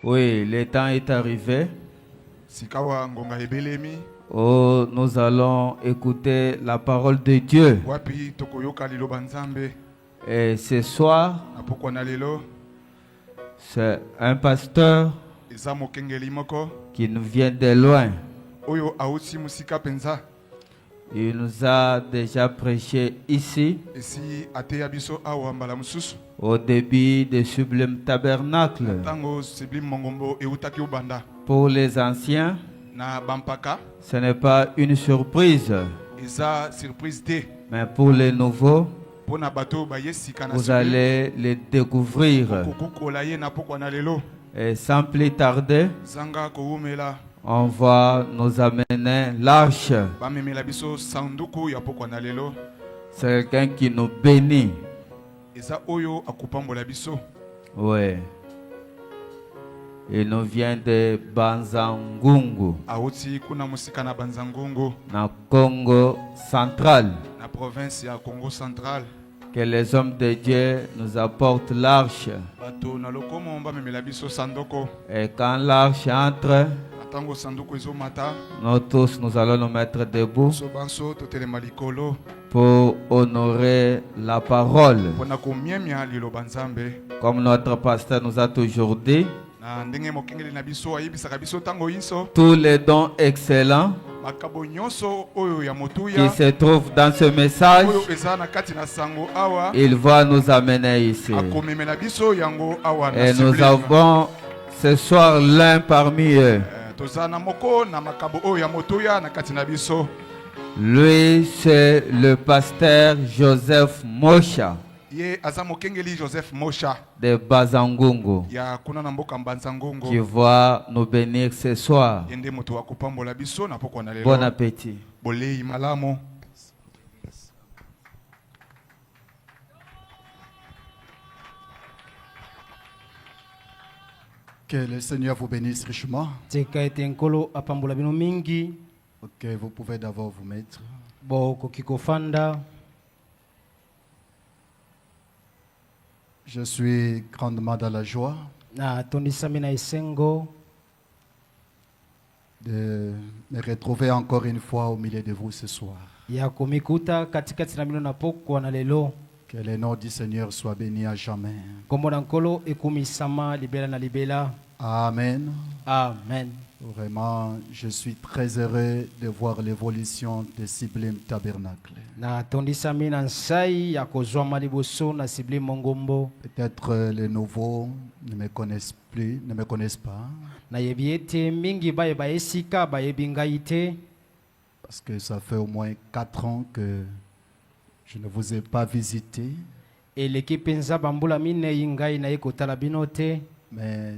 Oui, le temps est arrivé Sikawa ngonga ebelemi. où nous allons écouter la parole de Dieu. Wapi tokoyoka liloba Nzambe. Et ce soir, Na pokwa na lelo. c'est un pasteur Eza mokengeli moko. qui nous vient de loin. Oyo auti musika penza. Il nous a déjà prêché ici, Esi ateya biso awa mbala mususu. au début de Sublime Tabernacle. Tango Sublime Mongombo eutaki ubanda. Pour les anciens, Na bampaka. ce n'est pas une surprise, Eza surprise te. mais pour les nouveaux, Pona bato ba yesika na vous allez les découvrir. kokola ye na pokwa na lelo. Et sans plus tarder, Zanga koumela. on va nous amener l'arche. Bamemela biso sanduku ya pokwa na lelo. C'est quelqu'un qui nous bénit. Eza oyo akupambola biso. Oui. Il nous vient de Banzangungu, Auti kuna musika na Banzangungu. dans Congo central. Na province ya Congo central. Que les hommes de Dieu nous apportent l'arche. Bato na lokomo bamemela biso sandoko. Et quand l'arche entre, Atango sanduku ezomata. nous tous, nous allons nous mettre debout So banso totelema likolo. pour honorer la parole. Pona komiemia liloba Nzambe. Comme notre pasteur nous a toujours dit, Na ndenge mokengeli na biso ayebisaka biso tango inso. tous les dons excellents Makabo nyonso oyo ya qui motuya. se trouvent dans ce message, Oyo eza na kati na sango awa. il va nous amener ici. Akomemela biso yango awa na Et nous Sublime. avons ce soir l'un parmi eux. Tozana moko na makabo oyo ya motuya na kati na biso. Lui, c'est le pasteur Joseph Mosha Ye aza mokengeli Joseph Mosha de Bazangungu ya kuna na mboka Mbanzangongo. qui va nous bénir ce soir. Yende moto wa kupambola biso na pokwa na lelo. Bon appétit. Bolei malamo. Que le Seigneur vous bénisse richement. Tika ete nkolo apambola bino mingi. Ok, vous pouvez d'abord vous mettre. Bo koki kofanda. Je suis grandement dans la joie Na tondisami na esengo de me retrouver encore une fois au milieu de vous ce soir. ya komikuta katikati na bino na pokwa na lelo. Que le nom du Seigneur soit béni à jamais. Kombo na nkolo ekumisama libela na libela. Amen. Amen. Vraiment, je suis très heureux de voir l'évolution de Sublime Tabernacle. Na tondisami na nsai ya kozwama liboso na Sublime Mongombo. Peut-être les nouveaux ne me connaissent plus, ne me connaissent pas. Na yebi ete mingi bayeba esika bayebi ngai te. Parce que ça fait au moins 4 ans que je ne vous ai pas visité. Eleki penza bambula minei ngai na ye kotala bino te. Mais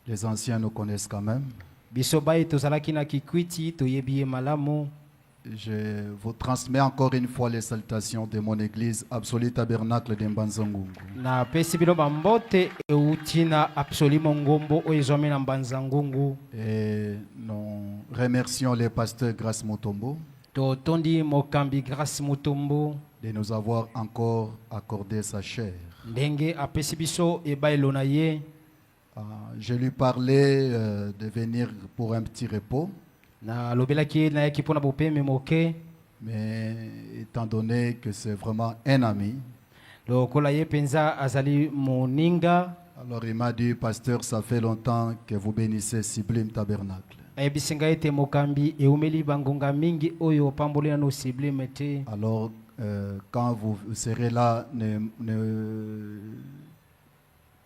les anciens nous connaissent quand même. Biso baye tozalaki na kikwiti toyebi ye malamu. Je vous transmets encore une fois les salutations de mon église Absolu Tabernacle de Mbanzangungu. Na pesi bino bambote euti na Absolu Mongombo oyo ezwami na Mbanzangungu. Et nous remercions les pasteurs Grace Mutombo Totondi mokambi Grace Mutombo de nous avoir encore accordé sa chair. ndenge apesi biso ebailo na ye. Je lui parlais de venir pour un petit repos, Na lobelaki ye nayaki mpona bopeme moke. mais étant donné que c'est vraiment un ami, Lokola ye penza azali moninga. alors il m'a dit, pasteur, ça fait longtemps que vous bénissez Sublime Tabernacle. Ayebisi ngai ete mokambi eumeli bangonga mingi oyo opamboli nano Sublime te. Alors, quand vous serez là,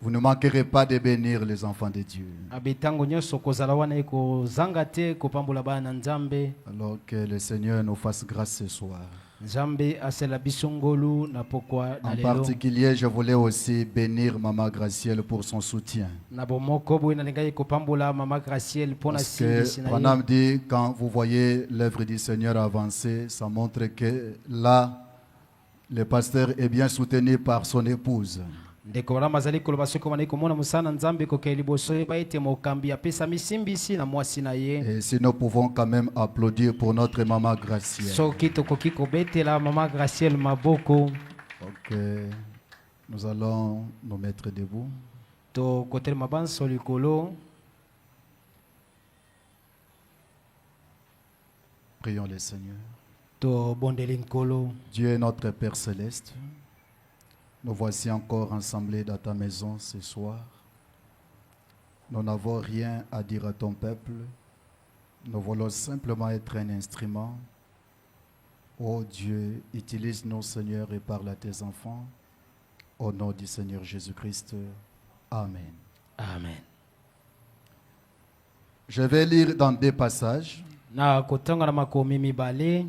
vous ne manquerez pas de bénir les enfants de Dieu. Abetango nyonso kozala wana ekozanga te kopambola bana na Nzambe. Alors que le Seigneur nous fasse grâce ce soir. Nzambe asela biso ngolu na pokwa na En lelo. particulier, je voulais aussi bénir Maman Gracielle pour son soutien. Na bomoko boye nalingai kopambola Mama Gracielle mpona Parce singisi que na Branham ye. dit, quand vous voyez l'œuvre du Seigneur avancer, ça montre que là, le pasteur est bien soutenu par son épouse. Ndeko bala mazali koloba soki omani komona mosala Nzambe kokea liboso yeba ete mokambi apesa misimbisi na mwasi na ye. Et si nous pouvons quand même applaudir pour notre Maman Gracielle. Soki tokoki kobetela Mama Gracielle maboko. Ok, nous allons nous mettre debout. to kotel mabanso likolo. Prions le Seigneur. To bondeli nkolo. Dieu est notre Père céleste. Nous voici encore rassemblés dans ta maison ce soir. Nous n'avons rien à dire à ton peuple. Nous voulons simplement être un instrument. Oh Dieu, utilise-nous Seigneur et parle à tes enfants. Au nom du Seigneur Jésus-Christ. Amen. Amen. Je vais lire dans deux passages. Na kotanga na makomi mibale.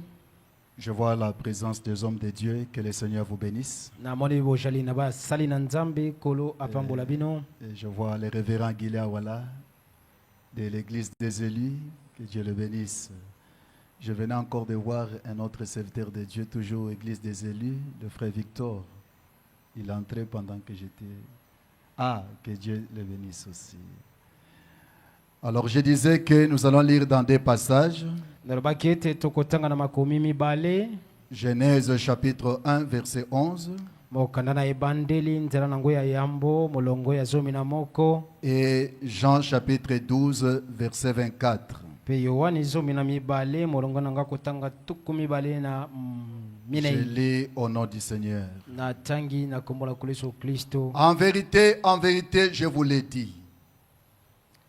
Je vois la présence des hommes de Dieu. Que le Seigneur vous bénisse. Na moni bojali na ba sali na nzambe kolo apambola bino. Et je vois le révérend Guilia Wala de l'église des élus. Que Dieu le bénisse. Je venais encore de voir un autre serviteur de Dieu, toujours église des élus, le frère Victor. Il entrait pendant que j'étais... Ah, que Dieu le bénisse aussi. Alors je disais que nous allons lire dans des passages. Genèse chapitre 1 verset 11. Et Jean chapitre 12 verset 24. Je lis au nom du Seigneur. En vérité, je vous l'ai dit.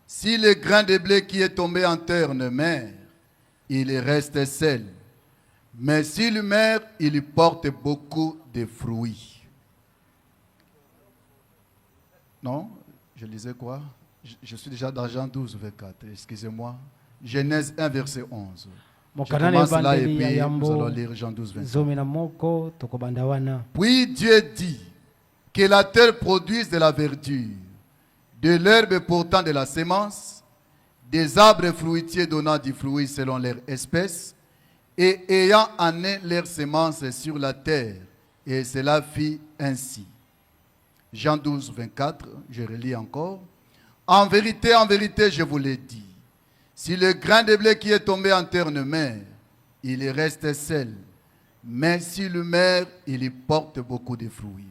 Si le grain de blé qui est tombé en terre ne meurt, il reste seul. Mais s'il meurt, il porte beaucoup de fruits. Non, je lisais quoi? Je suis déjà dans Jean 12, 24. Excusez-moi. Genèse 1, verset 11. Je commence là et puis nous allons lire Jean 12, 24. Puis Dieu dit que la terre produise de la verdure, de l'herbe portant de la sémence, des arbres fruitiers donnant du fruit selon leur espèce, et ayant en eux leur sémence sur la terre. Et cela fit ainsi. Jean 12, 24, je relis encore. En vérité, je vous l'ai dit. Si le grain de blé qui est tombé en terre ne meurt, il reste seul. Mais s'il meurt, il porte beaucoup de fruits.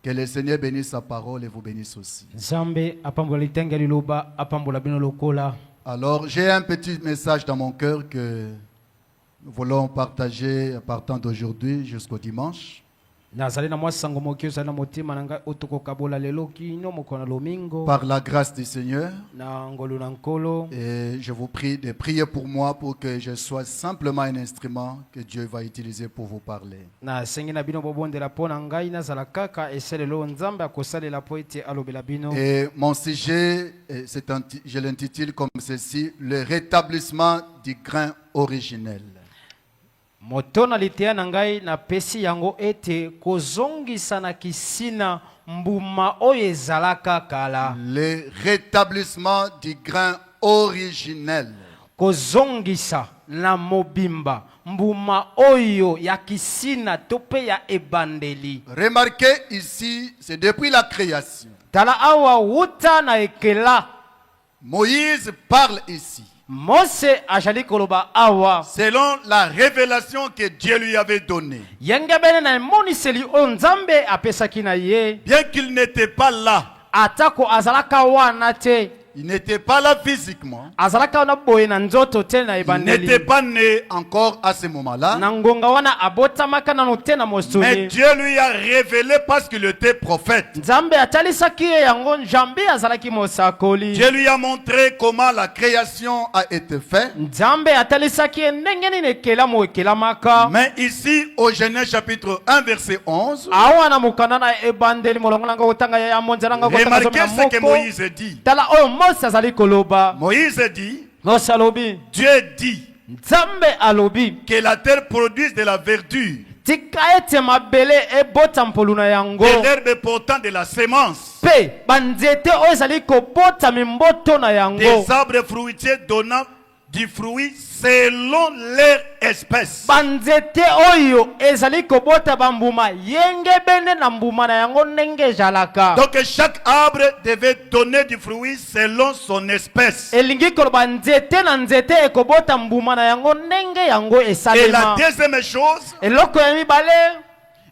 Que le Seigneur bénisse sa parole et vous bénisse aussi. Alors, j'ai un petit message dans mon cœur que nous voulons partager à partir d'aujourd'hui jusqu'au dimanche. Par la grâce du Seigneur. Et je vous prie de prier pour moi pour que je sois simplement un instrument que Dieu va utiliser pour vous parler. Et mon sujet, je l'intitule comme ceci, le rétablissement du grain originel. Motona litea nangai na pesi yango ete kozongisa na kisina mbuma oye zalaka kala. Le rétablissement du grain originel. Kozongisa na mobimba mbuma oyo ya kisina tope ya ebandeli. Remarquez ici, c'est depuis la création. Tala awa wuta na ekela. Moïse parle ici. Mose ajali koloba awa selon la révélation que Dieu lui avait donnée. Yengebene na moniseli onzambe apesaki na ye. Bien qu'il n'était pas là. Atako azalaka wana te. Il n'était pas là physiquement. Il n'était pas né encore à ce moment-là. Mais Dieu lui a révélé parce qu'il était prophète. Dieu lui a montré comment la création a été faite. Mais ici, au Genèse chapitre 1, verset 11, remarquez ce que Moïse dit. Moïse dit, Dieu dit que la terre produise de la verdure, de l'herbe portant de la sémence, des arbres fruitiers donnant du fruit selon leur espèce. Donc chaque arbre devait donner du fruit selon son espèce. Et la deuxième chose,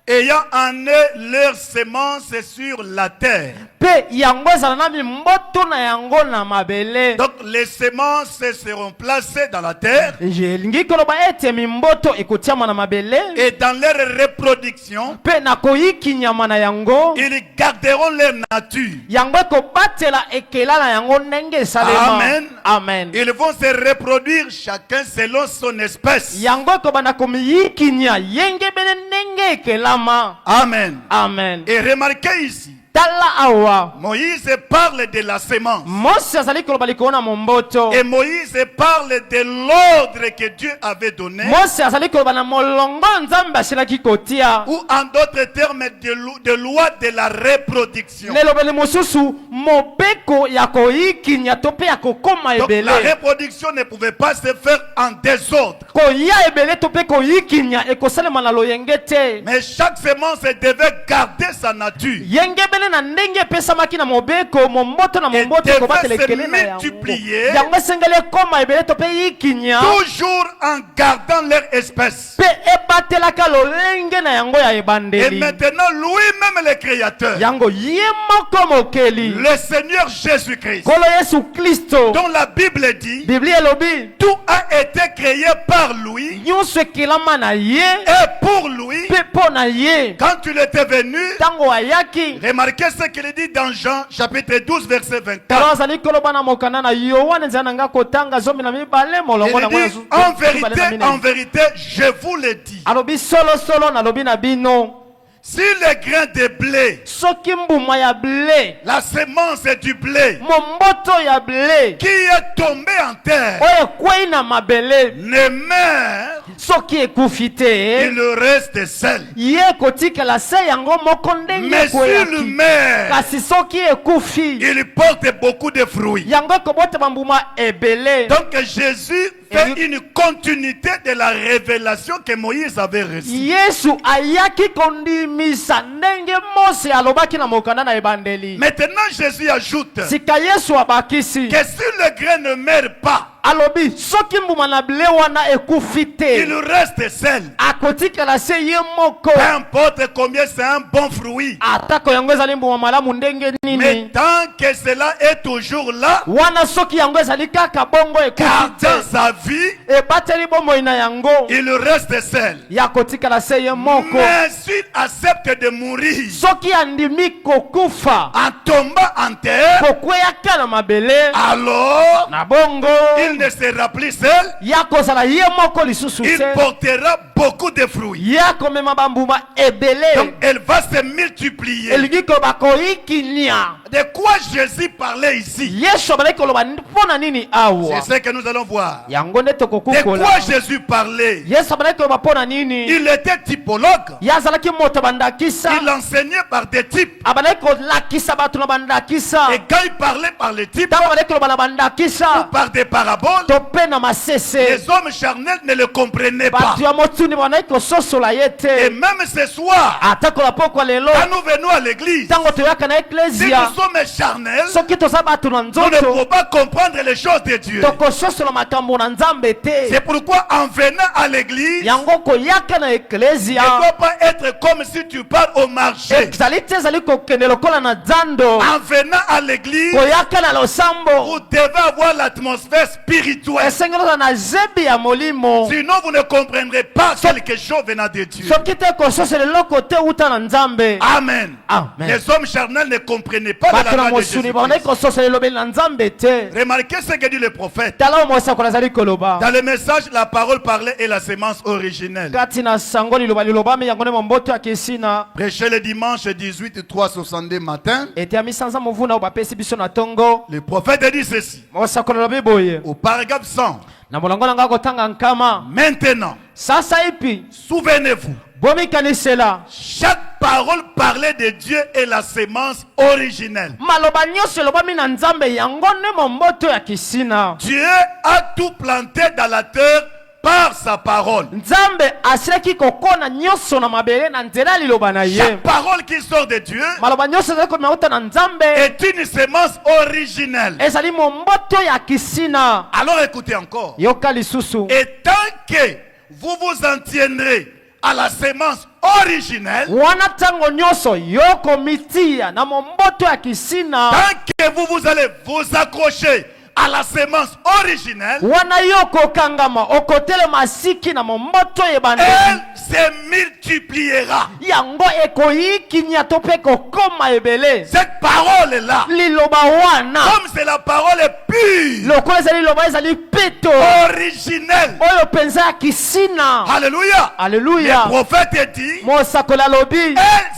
ayant amené leur semence sur la terre. Pe yango ezala na mimboto na yango na mabele. Donc les semences seront placées dans la terre. Elingi koloba ete mimboto ekotiama na mabele. Et dans leur reproduction, Pe na koyiki nyama na yango. ils garderont leur nature. Yango ekobatela ekela na yango ndenge esalema. Amen. Amen. Ils vont se reproduire chacun selon son espèce. Yango ekobanda komiyikinya yenge bene ndenge ekelama. Amen. Amen. Et remarquez ici, Tala awa. Moïse parle de la semence. Mose azali koloba likolo na momboto. Et Moïse parle de l'ordre que Dieu avait donné. Mose azali koloba na molongo nzambe asilaki kotia. Ou en d'autres termes, de loi de la reproduction. Lelobeli mosusu mobeko ya koyikinya to pe ya kokoma Donc ebele. la reproduction ne pouvait pas se faire en désordre. Koya ebele to pe koyikinya ekosalema na loyenge te. Mais chaque semence devait garder sa nature. Yenge bene na ndenge pesamaki na mobeko momboto na momboto devait kobatela se ekele na yango. multiplier. Yango esengeli ekoma ebele to pe yikinya. Toujours en gardant leur espèce. Pe ebatelaka lolenge na yango ya Et ebandeli. maintenant, lui-même le Créateur, Yango ye moko mokeli. le Seigneur Jésus-Christ, Kolo Yesu Kristo. dont la Bible dit, Biblia elobi. tout a été créé par lui Nyonso ekelama na ye. et pour lui. Pe po na ye. Quand il était venu, Tango ayaki. remarquez ce qu'il dit dans Jean chapitre 12 verset 24. Talo azali koloba na mokanda na Yohane nzela nanga kotanga zomi na mibale molongo na Il dit, en vérité, je vous le dis. alobi solo solo na lobi na bino. Si le grain de blé, Soki mbuma ya blé. la semence du blé, Momboto ya blé. qui est tombé en terre, Oye kwei na mabele. ne meurt, Soki ekufi te. il reste seul. Ye kotikela se yango moko ndenge Mais s'il ekweyaki. meurt, Kasi soki ekufi. il porte beaucoup de fruits. Yango ekobotama mbuma ebele. Donc Jésus fait une continuité de la révélation que Moïse avait reçue. Yesu ayaki kondimisa ndenge Mose alobaki na mokanda na ebandeli. Maintenant Jésus ajoute Sika Yesu abakisi. que si le grain ne meurt pas, Alobi soki mbuma na blé wana ekufi te. il reste seul. Akotikela se ye moko. Peu importe combien c'est un bon fruit. Atako yango ezali mbuma malamu ndenge Mais nini. tant que cela est toujours là, Wana soki yango ezali kaka bongo ekufi gardant te. sa vie, Ebateli bomoi na yango. il reste seul. Ya kotikela se ye moko. Mais s'il accepte de mourir Soki andimi kokufa. en tombant en terre, Kokweyaka na mabele. alors Na bongo. il ne sera plus seul. Ya kozala ye moko lisusu Il te. portera beaucoup de fruits. Ya komema bambuma Donc ebele. elle va se multiplier. Elingi ko bakoyikinya. De quoi Jésus parlait ici? Yesu abali koloba mpona nini awa. C'est ce que nous allons voir. Yango nde De tokokukola. quoi Jésus parlait? Yesu abali koloba mpona nini. Il était typologue. Yazalaki moto bandakisa. Il enseignait par des types. Abali kolakisa bato na bandakisa. Et quand il parlait par les types, Tango abali koloba na bandakisa. par des paraboles, To pe na masese. les hommes charnels ne le comprenaient pas. Bato ya motuni banai kososola ye Et te. même ce soir, Atakola poko lelo. quand nous venons à l'église, Tango toyaka na si eklesia. nous sommes charnels, Soki toza bato na nous ne pouvons nzoto. pas comprendre les choses de Dieu. Tokososola makambo na nzambe te. C'est pourquoi en venant à l'église, Yango koyaka na ne eklesia. doit pas être comme si tu pars au marché. Ezali te ezali kokende lokola na zando. En venant à l'église, Koyaka na losambo. vous devez avoir l'atmosphère spirituelle. Esengelo na zebi ya molimo. Sinon, vous ne comprendrez pas quelque chose venant de Dieu. Soki te kososela eloko te uta na nzambe. Amen. Amen. Les hommes charnels ne comprenaient pas Bato la na grâce de mosuni banai Jésus. kososela elobeli na nzambe te. Remarquez ce que dit le prophète. Tala omosako nazali koloba. Dans le message, la parole parlée est la semence originelle. Kati na sango liloba lilobami yango nde momboto ya kisina. Prêché le dimanche 18 362 matin, Ete ya misanza movuna oyo bapesi biso na tongo. le prophète dit ceci. Mosako lilobi boye. Au paragraphe 100. Na molongo na nga kotanga nkama. Maintenant, Sasa ipi. souvenez-vous, Bomikanisela. chaque parole parlée de Dieu est la semence originelle. Maloba nyonso elobami na nzambe yango nde momboto ya kisina. Dieu a tout planté dans la terre par sa parole. Nzambe asilaki kokona nyonso na mabele na nzela liloba na ye. Chaque parole qui sort de Dieu Maloba nyonso ezali komauta na nzambe. est une semence originelle. Ezali momboto ya kisina. Alors écoutez encore. Yoka lisusu. Et tant que vous vous en tiendrez à la sémence originelle, wana ntango nyonso yokomitia na momboto ya kisina, tant que vous allez vous accrocher à la sémence originelle, wana yokokangama okotelema siki na momboto ebandeli, elle se multipliera. yango ekoyikinya to mpe kokoma ebele. Cette parole-là, Liloba wana comme c'est la parole pure, lokola ezali liloba ezali peto originelle, oyo penza ya kisina. alléluia, Alléluia. le prophète dit, Mosakoli alobi elle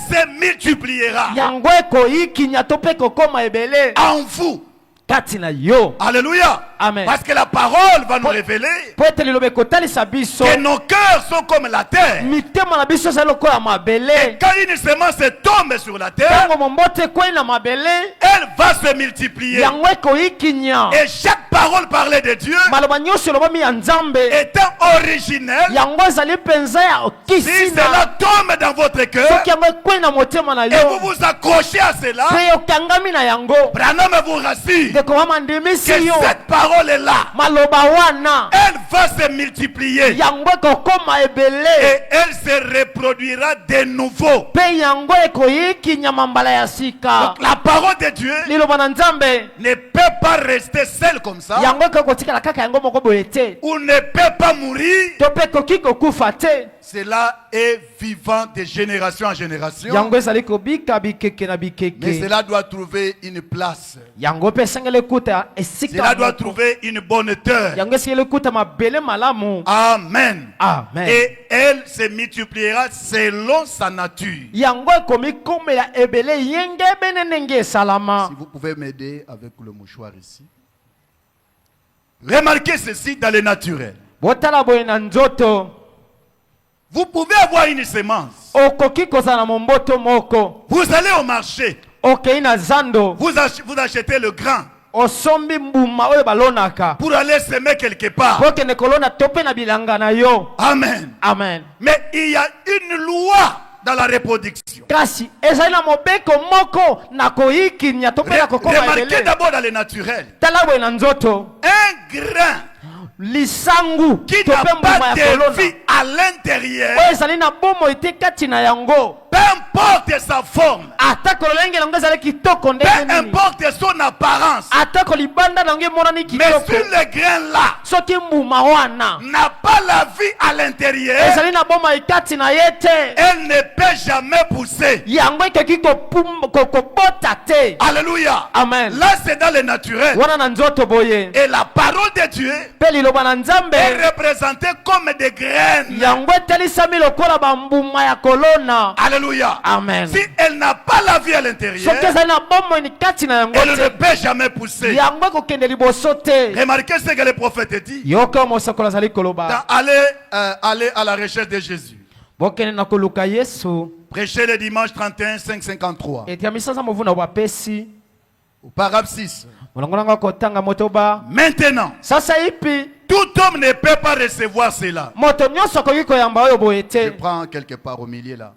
se multipliera yango ekoyikinya to mpe kokoma ebele en vous. kati na yo. Alléluia. Amen. Parce que la parole va nous révéler Po ete liloba ekotalisa biso que nos cœurs sont comme la terre. mitema na biso ezali lokola mabele. Quand une semence tombe sur la terre, Ntango momboto ekwei na mabele, elle va se multiplier. yango ekoyikinya. Et chaque parole parlée de Dieu Maloba nyonso elobami ya Nzambe étant originelle, yango ezali penza ya si kisina. cela tombe dans votre cœur Soki yango ekwei na motema na et vous yo vous accrochez à cela, mpe okangami na yango, Branham vous rassure ndeko mama que ndimisi yo cette parole est là. maloba wana Elle va se multiplier yango ekokoma ebele et elle se reproduira de nouveau. mpe yango ekoyikinya mambala ya sika. Donc, la parole de Dieu Liloba na Nzambe ne peut pas rester seule comme ça, yango ekoki kotikala kaka yango moko boye te, ou ne peut pas mourir. to mpe ekoki kokufa te. Cela est vivant de génération en génération, Yango ezali kobika bikeke na Mais bikeke. cela doit trouver une place. Yango mpe esengeli ekuta esika cela doit moko. trouver une bonne terre. Yango esengeli ekuta mabele malamu. Amen. Amen. Et elle se multipliera selon sa nature. Yango ekomi komela ebele yenge bene ndenge esalama. Si vous pouvez m'aider avec le mouchoir ici. Remarquez ceci dans le naturel. Botala boye na nzoto. Vous pouvez avoir une semence. Okoki kozala na momboto moko. Vous allez au marché. Okei na zando. Vous achetez le grain Osombi mbuma oyo balonaka. pour aller semer quelque part. Pokende kolona tope na bilanga na yo. Amen. Amen. Mais il y a une loi dans la reproduction. Kasi ezali na mobeko moko na koyikinya to mpe na kokoma Remarquez ebele. d'abord dans le naturel. Tala boye na nzoto. Un grain Lisangu qui to n'a mpe mbuma pas ya de kolona. vie à l'intérieur, Oyo ezali na bomoi te kati na yango. peu importe sa forme, Atako lolenge yango ezali kitoko peu ndenge nini. importe son apparence, Atako libanda nango emonani mais kitoko. sur le grain là, Soki mbuma wana n'a pas la vie à l'intérieur, ezali na bomoi kati na ye te, elle ne peut jamais pousser. yango ekoki kobota te. Alléluia. Amen. Là, c'est dans le naturel. Wana na nzoto boye. Et la parole de Dieu Mpe liloba na Nzambe est représentée comme des graines. yango etalisami lokola bambuma ya kolona. Alléluia. Amen. Si elle n'a pas la vie à l'intérieur, Soki ezali na bomoi ni kati na yango elle ne te, peut jamais pousser. yango ekokende liboso te. Remarquez ce que le prophète dit. Yoka mosakoli azali koloba. Allez à la recherche de Jésus. Bokende na koluka Yesu. Prêchez le dimanche 31, 5. 53. Eti ya misasa movuna bapesi. Au paragraphe 6. Molongo nanga kotanga motoba. Maintenant, Sasa ipi tout homme ne peut pas recevoir cela. moto nyonso akoki koyamba oyo boye Je te. prends quelque part au milieu là.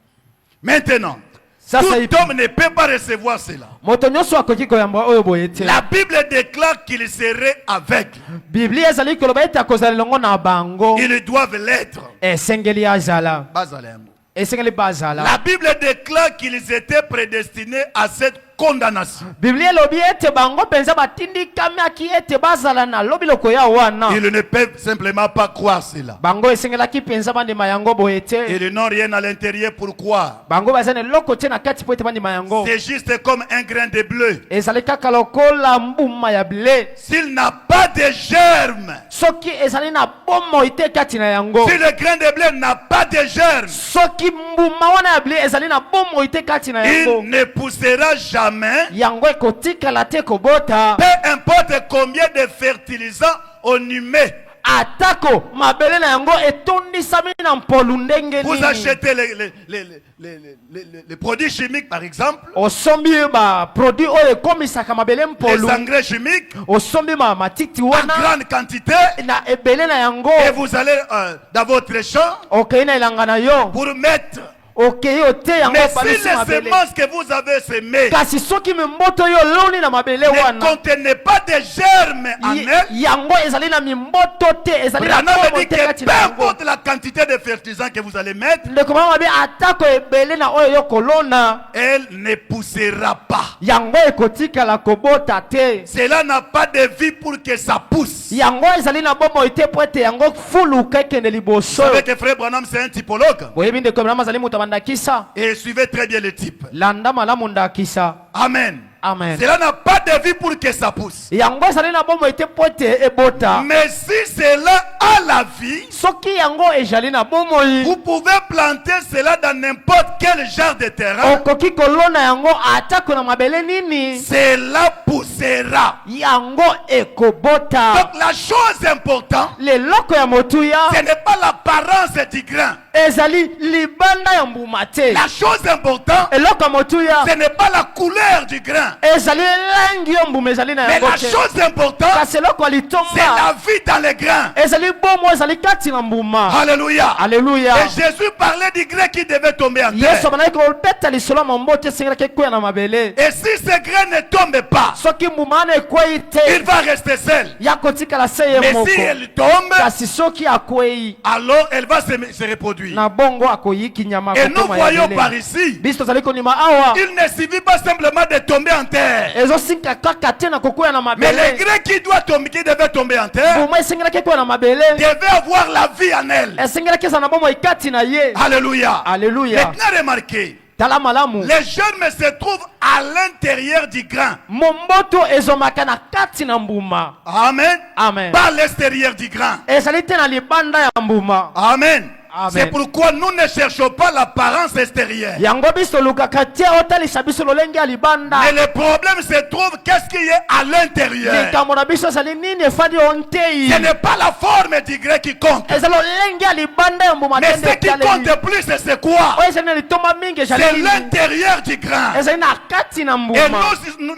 Maintenant, Ça, tout ça y- homme ne peut pas recevoir cela. Moto nyonso akoki koyamba oyo boye te. La Bible déclare qu'il serait aveugle. Biblia ezali koloba ete akozala elongo na bango. Ils doivent l'être. Esengeli azala. Bazalem. Esengeli bazala. La Bible déclare qu'ils étaient prédestinés à cette condamnation. Biblia elobi ete bango penza batindikami aki ete bazala na lobi lokoya wana. Ils ne peuvent simplement pas croire cela. Bango esengelaki penza bandima yango boye te. Ils n'ont rien à l'intérieur pour croire. Bango baza na eloko te na kati po ete bandima yango. C'est juste comme un grain de bleu. Ezali kaka lokola mbuma ya ble. S'il n'a pas de germe, Soki ezali na bomoi te kati na yango. si le grain de bleu n'a pas de germe, Soki mbuma wana ya ble ezali na bomoi te kati na yango. il ne poussera jamais. Yango ekotikala te kobota. Peu importe combien de fertilisants on y met. Atako mabele na yango etondisami na mpolu ndenge Vous nini. achetez les produits chimiques, par exemple, Osombi ba produit oyo ekomisaka mabele les mpolu. engrais chimiques, Osombi ma matiti en wana grande quantité, na ebele na yango. et vous allez dans votre champ Okei na elanga na yo. pour mettre okei ote yango Mais si balusi les mabele. semences que vous avez semées Kasi soki mimboto yo loni na mabele ne wana contenaient pas de germes en elles, yango ezali na mimboto te ezali na Branham komo dit te que kati peu na yango. importe la quantité de fertilisants que vous allez mettre, Ndeko mama mabe atako ebele na oyo yo kolona elle ne poussera pas. yango ekotikala kobota te. Cela n'a pas de vie pour que ça pousse. Yango ezali na bomoi te po ete yango fuluka ekende Vous liboso. savez que frère Branham c'est un typologue. Boyebi ndeko mama azali moto abandakisa. Et suivez très bien le type. Landa malamu ndakisa. Amen. Amen. Cela n'a pas de vie pour que ça pousse. Yango ezali na bomoi te po ete ebota. Mais si cela a la vie, Soki yango ezali na bomoi vous pouvez planter cela dans n'importe quel genre de terrain. okoki kolona yango atako na mabele nini Cela poussera. yango ekobota. Donc la chose importante, Leloko ya motuya ce n'est pas l'apparence du grain. ezali libanda ya mbuma te. La chose importante, Eloko ya motuya ce n'est pas la couleur du grain. ezali langi yo mbuma ezali na Mais yango la te. chose importante, Kasi eloko ya c'est litonga la vie dans les grains. ezali bomo ezali kati na mbuma. Alléluia. Alleluya. Et Jésus parlait du grain qui devait tomber en Yesu terre. abanaki kobeta lisolo ya mambote esengelaki ekwea na mabele. Et si ce grain ne tombe pas, Soki mbuma wana ekwei il te va rester seul. ya kotikala se ye Mais moko. si elle tombe, Kasi soki akwei alors elle va se reproduire. na bongo akoyiki nyama Et nous kokoma ya voyons bele. par ici, Biso tozali konima awa il ne suffit pas simplement de tomber en terre. ezosinga kaka te na kokwea na Mais le mabele. grain qui doit tomber, qui devait tomber en terre, Mbuma esengelaki ekwea na mabele devait avoir la vie en elle. esengelaki eza na bomo ekati na ye. Alléluia. Alléluia. Maintenant remarquez, Tala malamu les germes se trouvent à l'intérieur du grain. momboto ezomaka na kati na mbuma. Amen. Amen. Pas l'extérieur du grain. Ezali te na libanda ya mbuma. Amen. Amen. C'est pourquoi nous ne cherchons pas l'apparence extérieure. Yango biso lukaka te otalisa biso lolenge ya libanda. Mais le problème se trouve qu'est-ce qui est à l'intérieur. Likambo na biso ezali nini efandi ontei. Ce n'est pas la forme du grain qui compte. Eza lolenge ya libanda ya mbuma Mais te ce qui compte plus, c'est quoi? oyo ezali na litomba mingi ezali C'est nini? l'intérieur du grain. Ezali na kati na Et mbuma.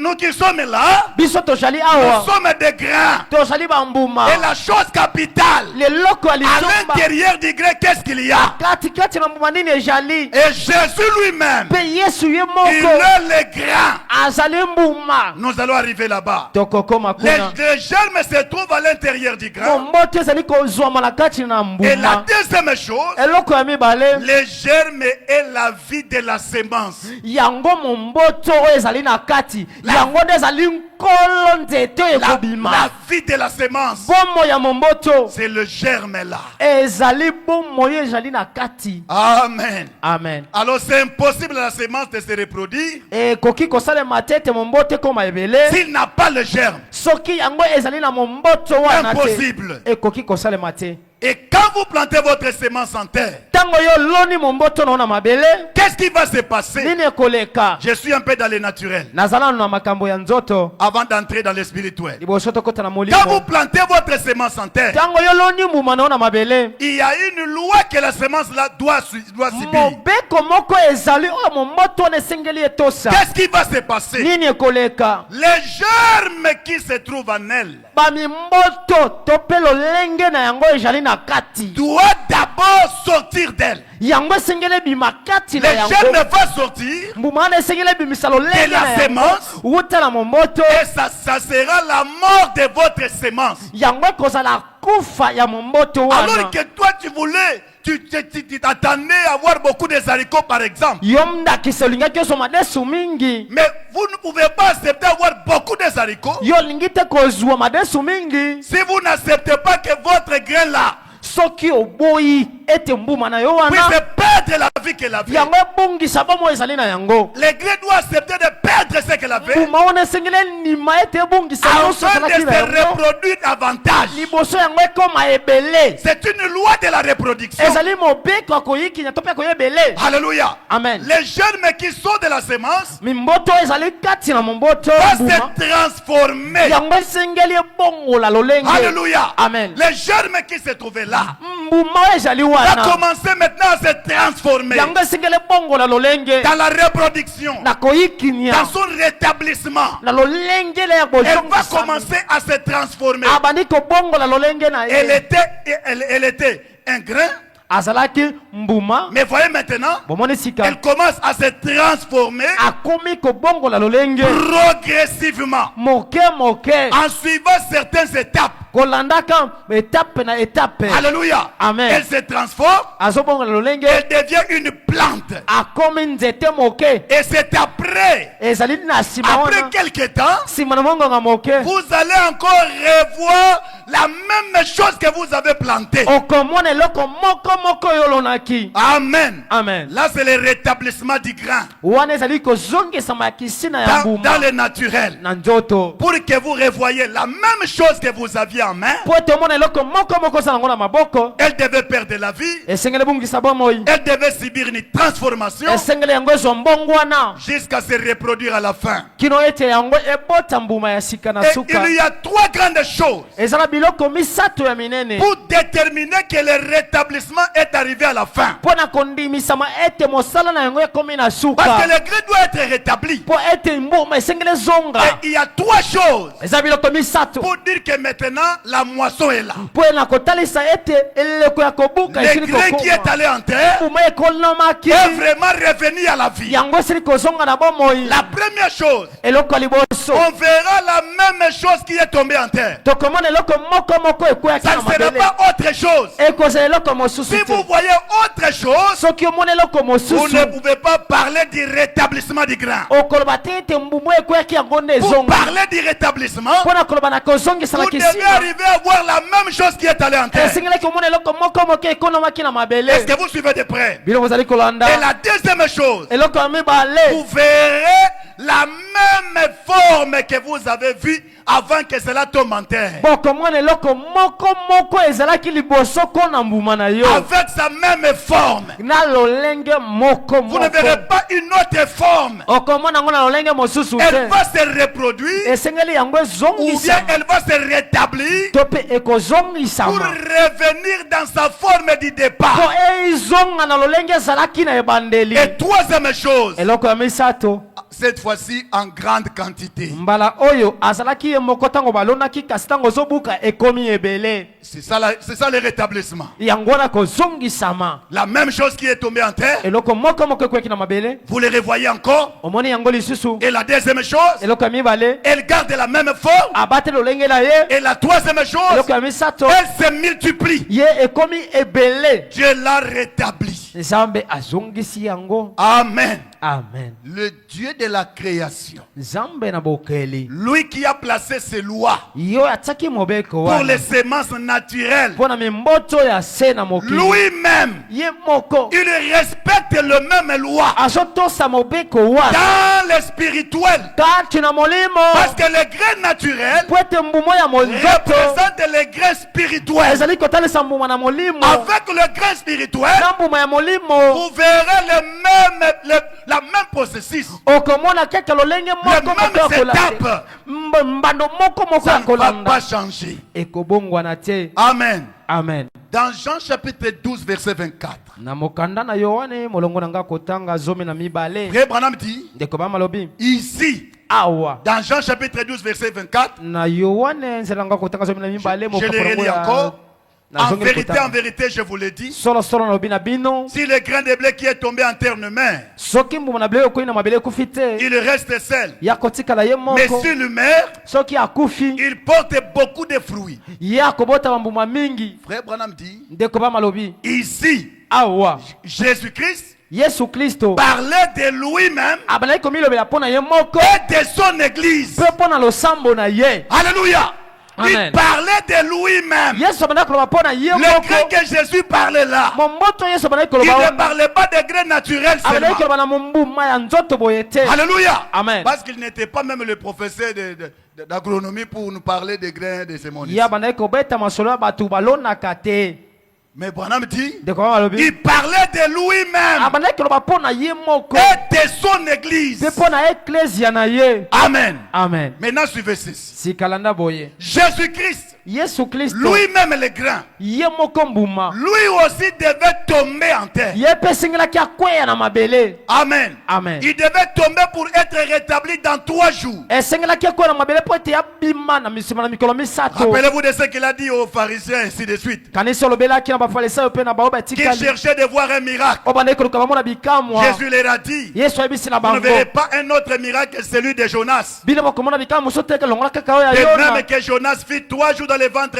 nous qui sommes là, Biso tozali nous awa sommes des grains. tozali bambuma. Et la chose capitale, Leloko ya à litomba l'intérieur du grain, qu'est-ce qu'il y a? kati na mbuma nini ezali. Et Jésus lui-même, Mpe Yesu ye il moko est le grain. azali mbuma. Nous allons arriver là-bas. Tokokoma kuna. Les germes se trouvent à l'intérieur du grain. Momboto ezali kozwama na kati na Et la mbuma. deuxième chose, Eloko ya mibale les germes et la vie de la sémence. yango momboto oyo ezali na kati yango nde ezali nkolo nzete oyo La ekobima. vie de la sémence, Bomo ya momboto c'est le germe là. ezali bomo oyo ezali na kati. Amen. Amen. Alors c'est impossible à la sémence de se reproduire Ekoki kosalema te ete momboto ekoma ebele s'il n'a pas le germe. soki yango ezali na momboto wana te Impossible. ekoki kosalema te. Et quand vous plantez votre sémence en terre, Ntango yo loni momboto na na mabele qu'est-ce qui va se passer? nini ekoleka. Je suis un peu dans le naturel Nazala na makambo ya nzoto avant d'entrer dans le spirituel. liboso tokota na Quand vous molimo. plantez votre sémence en terre, Ntango yo loni mbuma na na mabele il y a une loi que la sémence là doit subir. mobeko moko ezali oyo momboto wana esengeli etosa. Qu'est-ce qui va se passer? Nini ekoleka. Les germes qui se trouvent en elle Bamimboto to mpe lolenge na yango ezali na kati doivent d'abord sortir d'elle. yango esengeli ebima kati na Les yango. germes vont sortir Mbuma wana esengeli ebimisa lolenge de la na yango sémence. wuta na momboto et ça sera la mort de votre sémence. yango ekozala kufa ya momboto Alors wana. que toi tu voulais, tu t'attendais à avoir beaucoup de haricots par exemple. Yo ndakisa olingaki ozwa madesu mingi. Mais vous ne pouvez pas accepter avoir beaucoup de haricots Yo olingi te kozwa madesu mingi si vous n'acceptez pas que votre grain là soki oboyi ete mbuma na yo puisse wana perdre la vie qu'elle avait. yango ebongisa bomo ezali na yango. Le grain doit accepter de perdre ce qu'elle avait Mbuma wana esengeli endima ete ebongisa nyonso afin de ezalaki na se yango reproduire davantage. liboso yango ekoma ebele. C'est une loi de la reproduction. Ezali mobeko akoyikinya to mpe akoya ebele. Alléluia. Amen. Les germes qui sont de la sémence Mimboto ezali kati na momboto vont mbuma se transformer. yango esengeli ebongola lolenge. Alléluia. Amen. Les germes qui se trouvaient là Mbuma oyo ezali va wana commencer maintenant à se transformer yango esengeli ebongola lolenge dans la reproduction, na koyikinya dans son rétablissement. na lolengele ya Elle va bozongisa. commencer à se transformer. Abandi kobongola lolenge na Elle ye. était un grain azalaki mbuma Mais voyez maintenant, bomoni sika elle commence à se transformer akomi kobongola lolenge progressivement moke moke en suivant certaines étapes. kolandaka etape na etape. Alléluia. Amen. Elle se transforme, azobongola lolenge elle devient une plante. akomi nzete moke Et c'est après, ezali na nsima après wana quelques temps, nsima na mongonga moke vous allez encore revoir la même chose que vous avez plantée. okomona eloko moko moko oyo olonaki. Amen. Amen. Là, c'est le rétablissement du grain wana ezali kozongisama ya kisina ya dans mbuma le naturel. na nzoto Pour que vous revoyez la même chose que vous aviez en main. po ete omona eloko moko moko oza nango na maboko Elle devait perdre la vie. esengeli ebungisa bomoi Elle devait subir une transformation esengeli yango ezwa mbongwana jusqu'à se reproduire à la fin. kino ete yango ebota mbuma ya sika na Et suka. il y a trois grandes choses eza na biloko misato ya minene pour déterminer que le rétablissement est arrivé à la fin. mpo na kondimisama ete mosala na yango ekomi na Parce que suka le grain doit être rétabli. mpo ete mbuma esengeli ezonga. Et il y a trois choses eza biloko misato pour dire que maintenant la moisson est là. mpo na kotalisa ete eleko ya kobuka Le esili grain qui est kokoma allé en terre mbuma ekolamaki est vraiment revenu à la vie. yango esili kozonga na bomoi. La première chose, eloko ya liboso on verra la même chose qui est tombée en terre. tokomona eloko moko moko ekweyaki Ça na ne sera mabele pas autre chose. ekozala eloko mosusu Si vous te. voyez autre chose, soki omona eloko vous mosusu ne pouvez pas parler du rétablissement du grain. okoloba te ete mbumu ekweyaki yango nde Pour ezonga. parler du rétablissement, mpo na koloba na kozongisa na vous devez kisima arriver à voir la même chose qui est allée en terre. esengelaki omona eloko moko moko ekonomaki na Est-ce mabele. que vous suivez de près? bino bozali kolanda. Et la deuxième chose, eloko ya mibale vous verrez la même forme que vous avez vue avant que cela tombe en terre. bokomona eloko moko moko ezalaki liboso ko na mbuma na yo Avec sa même forme. na lolenge moko Vous ne moko. verrez pas une autre forme. okomona yango na lolenge mosusu Elle te. va se reproduire esengeli yango ou bien ezongisa elle va se rétablir to mpe pour ekozongisama revenir dans sa forme du po départ. eizonga na lolenge ezalaki na ebandeli. Et troisième chose, eloko ya misato Cette fois-ci en grande quantité. mbala oyo azalaki ye moko ntango balonaki kasi ntango ozobuka ekomi ebele. C'est ça le rétablissement. yango wana kozongisama la même chose qui est tombée en terre, eloko moko moko ekweki na mabele vous le revoyez encore. omoni yango lisusu. Et la deuxième chose, eloko ya mibale elle garde la même forme. abate lolenge na ye. Et la troisième chose, eloko ya misato elle se multiplie. ye ekomi ebele. Dieu l'a rétabli. nzambe azongisi yango. Amen. Amen. Le Dieu de la création, nzambe na bokeli Lui qui a placé ses lois yo atiaki mobeko pour les wana semences naturelles, mpo na mimboto ya se na mokili. lui-même, ye moko il respecte le même loi azotosa mobeko wana dans le spirituel. kati na molimo. Parce que le grain naturel po ete mbumo ya monzoto représente le grain spirituel. ezali kotalisa mbuma na molimo Avec le grain spirituel, na mbuma ya molimo. vous verrez la même processus. okomona kaka lolenge moko même moko ya kolanda. étape. mbando moko moko Ça ya ne va kolanda pas changer. ekobongwana te. Amen. Amen. dans Jean chapitre 12, verset 24, na mokanda na yohane molongo na nga kotanga 12. Frère Branham dit, ndeko bamalobi ici, awa dans Jean chapitre 12, verset 24, na yohane nzela nga kotanga 12 je le relis encore. En vérité, je vous le dis, solo solo na bina bino si le grain de blé qui est tombé en terre ne meurt, soki mbuma na blé okoyi na mabele ekufi te il reste seul. ya kotikala ye Mais moko. s'il meurt, soki akufi il porte beaucoup de fruits. ye akobota bambuma mingi. Frère Branham dit, ndeko bamalobi Ici, awa Jésus-Christ yesu kristo parlait de lui-même abandaki komilobela mpo na ye moko et de son église. mpe mpo na losambo na ye. Alléluia. Amen. Il parlait de lui-même. yesu abandaki koloba mpo na ye Le grain moko. que Jésus parlait là, momboto yesu abandaki il koloba ne wana parlait pas de grain naturel abandaki seulement. koloba na mombuma ya nzoto boye te. Alléluia. Amen. Parce qu'il n'était pas même le professeur d'agronomie pour nous parler des grains de semonis. ye abandaki kobeta masolo ya bato balonaka te. Mais Branham dit, ndeko bamalobi il parlait de lui-même abandaki koloba mpo na ye moko et de son église. mpe mpo na eklesia na ye. Amen. Amen. Maintenant, suivez ceci. sikalanda boye Jésus-Christ, yesu kristo lui-même le grain, ye moko mbuma lui aussi devait tomber en terre. ye mpe esengelaki akweya na mabele. Amen. Amen. Il devait tomber pour être rétabli dans 3 jours. esengelaki akweya na mabele mpo ete yabima na misima na mikolo misato. Rappelez-vous de ce qu'il a dit aux pharisiens, ainsi de suite. kanisi olobelaki na bafarisayo pe na bao qui batikali cherchaient de voir un miracle. obandaki koluka bamona bikamwa. Jésus leur a dit, Yesu ayebisi na vous ne bango verrez pas un autre miracle que celui de Jonas. bino bakomona bikamwa mosusu te longola kaka oyo ya De Yona. même que Jonas fit 3 jours dans le ventre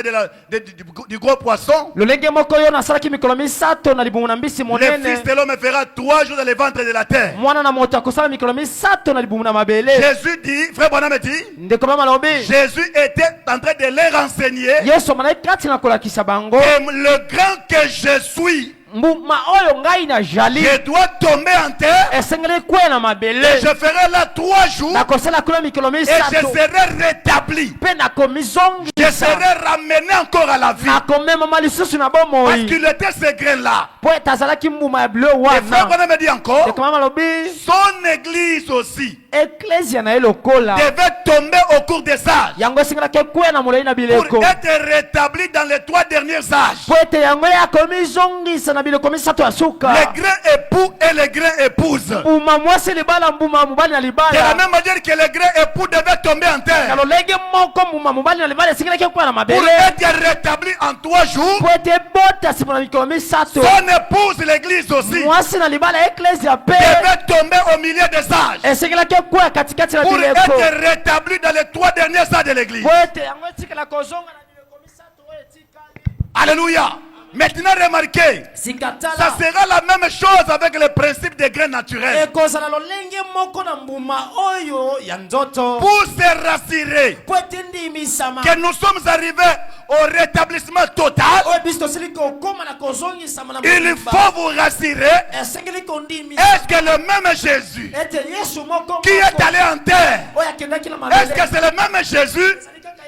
du gros poisson, lolenge moko Yona asalaki mikolo misato na libumu na mbisi le monene. Fils de l'homme fera 3 jours dans le ventre de la terre. Mwana na moto akosala mikolo misato na libumu na mabele. Jésus dit, frère Bonhomme dit, Ndeko mama lobi Jésus était en train de les renseigner Yesu amanaki kati na kolakisa bango que le grand que je suis, mbuma oyo ngai na jali je dois tomber en terre esengeli kwea na mabele et je ferai là 3 jours nakosala kuna mikolo et je misato serai rétabli. mpe nakomizongisa Je serai ramené encore à la vie. nakomemama lisusu na Parce bomoi qu'il était ce grain-là. po ete azalaki mbuma ya bilo Et frère wana. Bonhomme dit encore, Ndeko mama lobi son église aussi eklesia na ye lokola devait tomber au cours des âges yango esengelaki ekwea na molai na pour bileko être rétabli dans les 3 derniers âges. po ete yango yakomizongisa na bileko misato ya suka. Les grains époux et les grains épouses. mbuma mwasi libala mbuma mobali na De la libala même manière que les grains époux devaient tomber en na terre lolenge moko mbuma mobali na libala esengelaki ekwea na pour mabele être rétabli en 3 jours. po ete ebota nsima na mikolo misato. Son épouse, l'église aussi, mwasi na libala eklesia pe devait tomber au milieu des âges esengelaki ekwea katikati na pour bileko être rétabli dans les 3 derniers âges de l'église. po ete yango etikala kozonga na bileko misato oyo etikali. Alléluia. Maintenant, remarquez, ça sikatala sera la même chose avec le principe des grains naturels. ekozala lolenge moko na mbuma oyo ya nzoto Pour se rassurer po ete ndimisama que nous sommes arrivés au rétablissement total, oyo biso tosili kokóma na kozongisama na il mobimba. faut vous rassurer. esengeli kondimisa Est-ce que le même Jésus ete yesu moko qui est allé en terre, oyo akendaki na est-ce mabele que c'est le même Jésus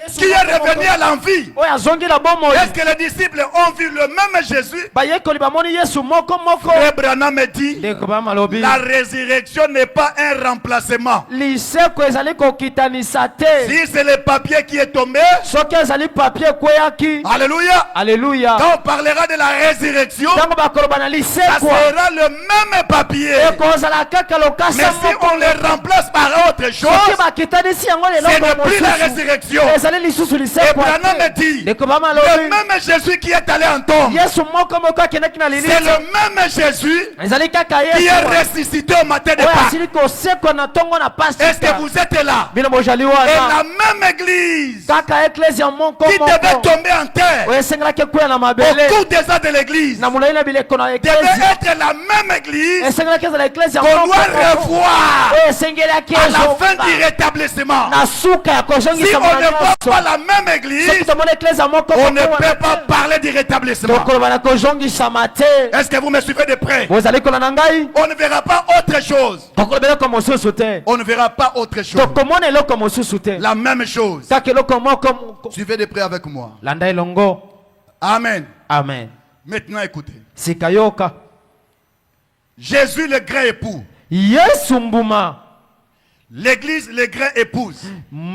Yesu qui est moko revenu moko à l'envie? oyo azongi na bomoi Est-ce que les disciples ont vu le même Jésus? bayekoli bamoni yesu moko moko. Et Branham dit, ndeko bamalobi la résurrection n'est pas un remplacement. liseko ezali kokitanisa te Si c'est le papier qui est tombé, soki ezali papie ekweyaki. alléluia, Alleluya. quand on parlera de la résurrection, ntango bakoloba na ça lisekwa sera le même papier. ekozala kaka Mais lokasa si on le remplace par autre soki chose, bakitanisi yango ce leloko n'est plus la mosusu résurrection. ezali lisusu Et lisekwa Branham dit, ndeko le bamalobi même Jésus qui est allé en tombe, yesu moko moko akendaki na c'est lilisi le même Jésus ezali kaka qui yesu est ressuscité au matin de oyo Pâques. asili kosekwa na ntongo na Est-ce que pasika vous êtes là? bino bozali Et wana la même église kaka eklesia moko qui devait moko tomber en terre oyo esengelaki ekwea na au mabele cours des ans de l'église na molai na bileko na devait eklesia être la même église esengelaki ezala eklesia qu'on moko doit moko revoir oyo esengelaki à la fin ezonga du rétablissement. na suka ya Si kozongisa on ne voit nyonso pas la même soki église, tomona eklesia moko on ne moko peut wana pas te, parler du rétablissement. tokoloba na kozongisama te. Est-ce que vous me suivez de près? bozali kolanda ngai On ne verra pas autre chose. tokolobela eloko mosusu te On ne verra pas autre chose. tokomona eloko mosusu te La même chose. kaka eloko moko moko. Suivez de près avec moi. landa elongo. Amen. Amen. Maintenant écoutez. sika yoka Jésus le grand époux. yesu mbuma L'église le grand épouse.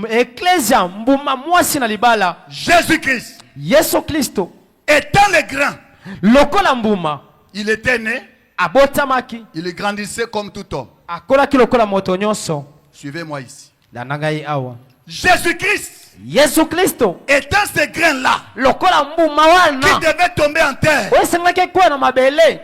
eklesia mbuma mwasi na libala Jésus-Christ yesu kristo étant le grand, lokola mbuma il était né, abotamaki Il grandissait comme tout homme. akolaki lokola moto nyonso. Suivez-moi ici. landa ngai awa Jésus-Christ yesu kristo étant ce grain-là lokola mbuma qui wana devait tomber en terre oyo esengaki ekwea na mabele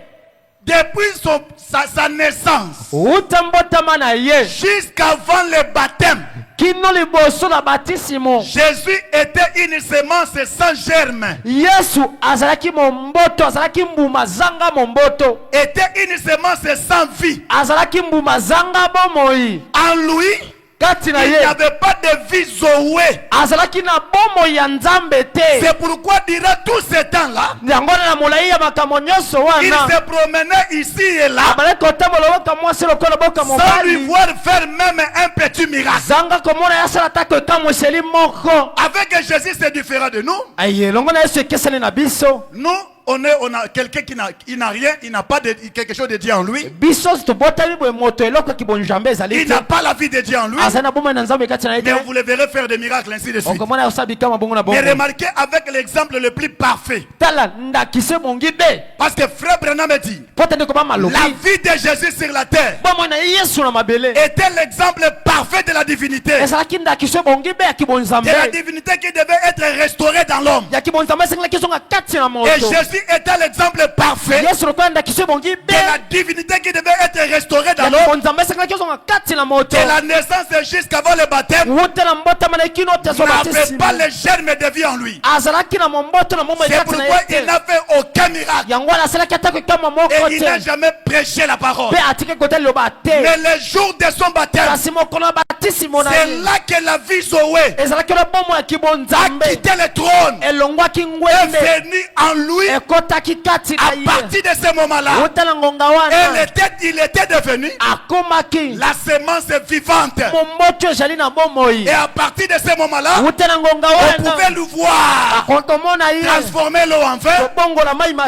depuis sa naissance uta mbotama na ye jusqu'avant le baptême. kino liboso na batisimo Jésus était une semence sans germe, yesu azalaki momboto azalaki mbuma zanga momboto était une semence sans vie. azalaki mbuma zanga bomoi En lui, kati na il n'y ye avait pas de vie zoé. azalaki na bomoi ya nzambe te C'est pourquoi durant tout ce temps-là, yango na molai ya makambo nyonso il wana se promenait ici et là abalaki kotambola boka mwasi lokola boka sans lui mobali voir faire même un petit miracle. zanga komona ye asala ta koekamwiseli moko. Avec Jésus, c'est différent de nous. aye elongo na yesu ekesani na biso Nous, on a quelqu'un qui n'a rien, il n'a pas de, quelque chose de Dieu en lui. biso tobotami boye moto eloko kibonjambe ezali Il te n'a pas la vie de Dieu en lui. azali na bomoi na nzambe kati na ye Mais te vous le verrez faire des miracles ainsi de suite. okomona osala bikama bongo na Mais bongo remarquez avec l'exemple le plus parfait. tala ndakise mongi be Parce que frère Branham dit, po tende koba malobi la vie de Jésus sur la terre bomoi na ye yesu na mabele était l'exemple parfait de la divinité. ezalaki ndakise bongi be ya De la kibonzambe divinité qui devait être restaurée dans l'homme. ya kibonzambe esengelaki ezonga kati Et Jésus était l'exemple parfait de la divinité qui devait être restaurée dans l'homme. Et la naissance jusqu'avant le baptême n'avait pas les germes de vie en lui. C'est pourquoi il n'a fait aucun miracle. Et il n'a jamais prêché la parole. Mais le jour de son baptême, c'est là que la vie Zoé a quitté le trône et est venue en lui. À partir de ce moment-là, il était devenu la semence vivante. Et à partir de ce moment-là, on pouvait le voir transformer l'eau en vin,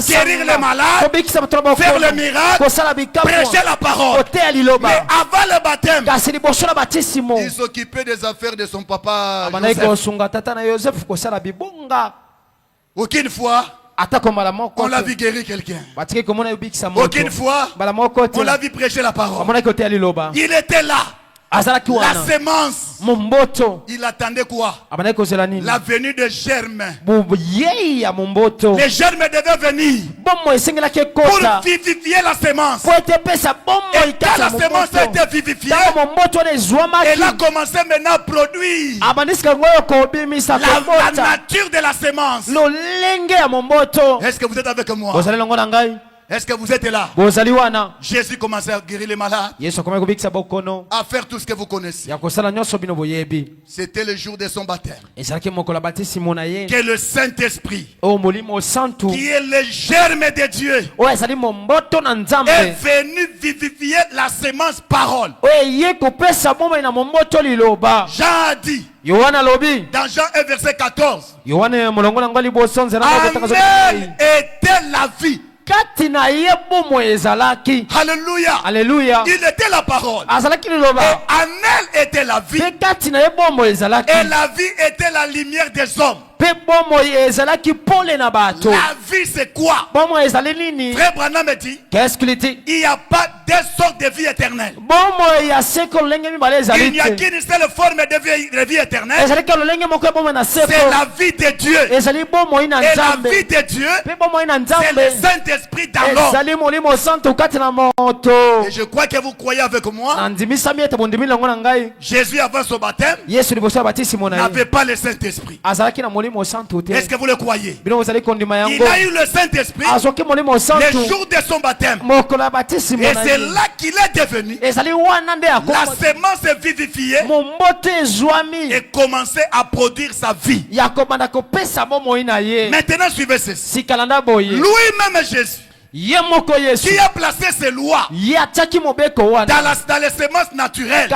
guérir les malades, faire le miracle, prêcher la parole. Mais avant le baptême, il s'occupait des affaires de son papa Joseph. Aucune fois on l'a vu guérir quelqu'un. Aucune fois on l'a vu prêcher la parole. Il était là. La sémence. Il attendait quoi? La venue de germes. Les germes devaient venir pour vivifier la sémence. Et quand la sémence a été vivifiée, elle a commencé maintenant à produire la nature de la sémence. Est-ce que vous êtes avec moi? Est-ce que vous êtes là? Jésus commençait à guérir les malades, à faire tout ce que vous connaissez. C'était le jour de son baptême. Que le Saint-Esprit, qui est le germe de Dieu, est venu vivifier la sémence parole. Jean a dit dans Jean 1 verset 14, en elle était la vie. Alléluia. Alléluia. Il était la parole. Et en elle était la vie. Et la vie était la lumière des hommes. La vie c'est quoi? Frère Branham me dit, il n'y a pas deux sortes de vie éternelle. Il n'y a qu'une seule forme de vie éternelle. C'est la vie de Dieu. Et la vie de Dieu, c'est le Saint-Esprit dans l'homme. Et je crois que vous croyez avec moi. Jésus avant son baptême n'avait pas le Saint-Esprit. Est-ce que vous le croyez? Il a eu le Saint-Esprit le jour de son baptême. Et c'est là qu'il est devenu la sémence vivifiée et commençait à produire sa vie. Maintenant suivez ceci. Lui-même Jésus, qui a placé ses lois dans les semences naturelles,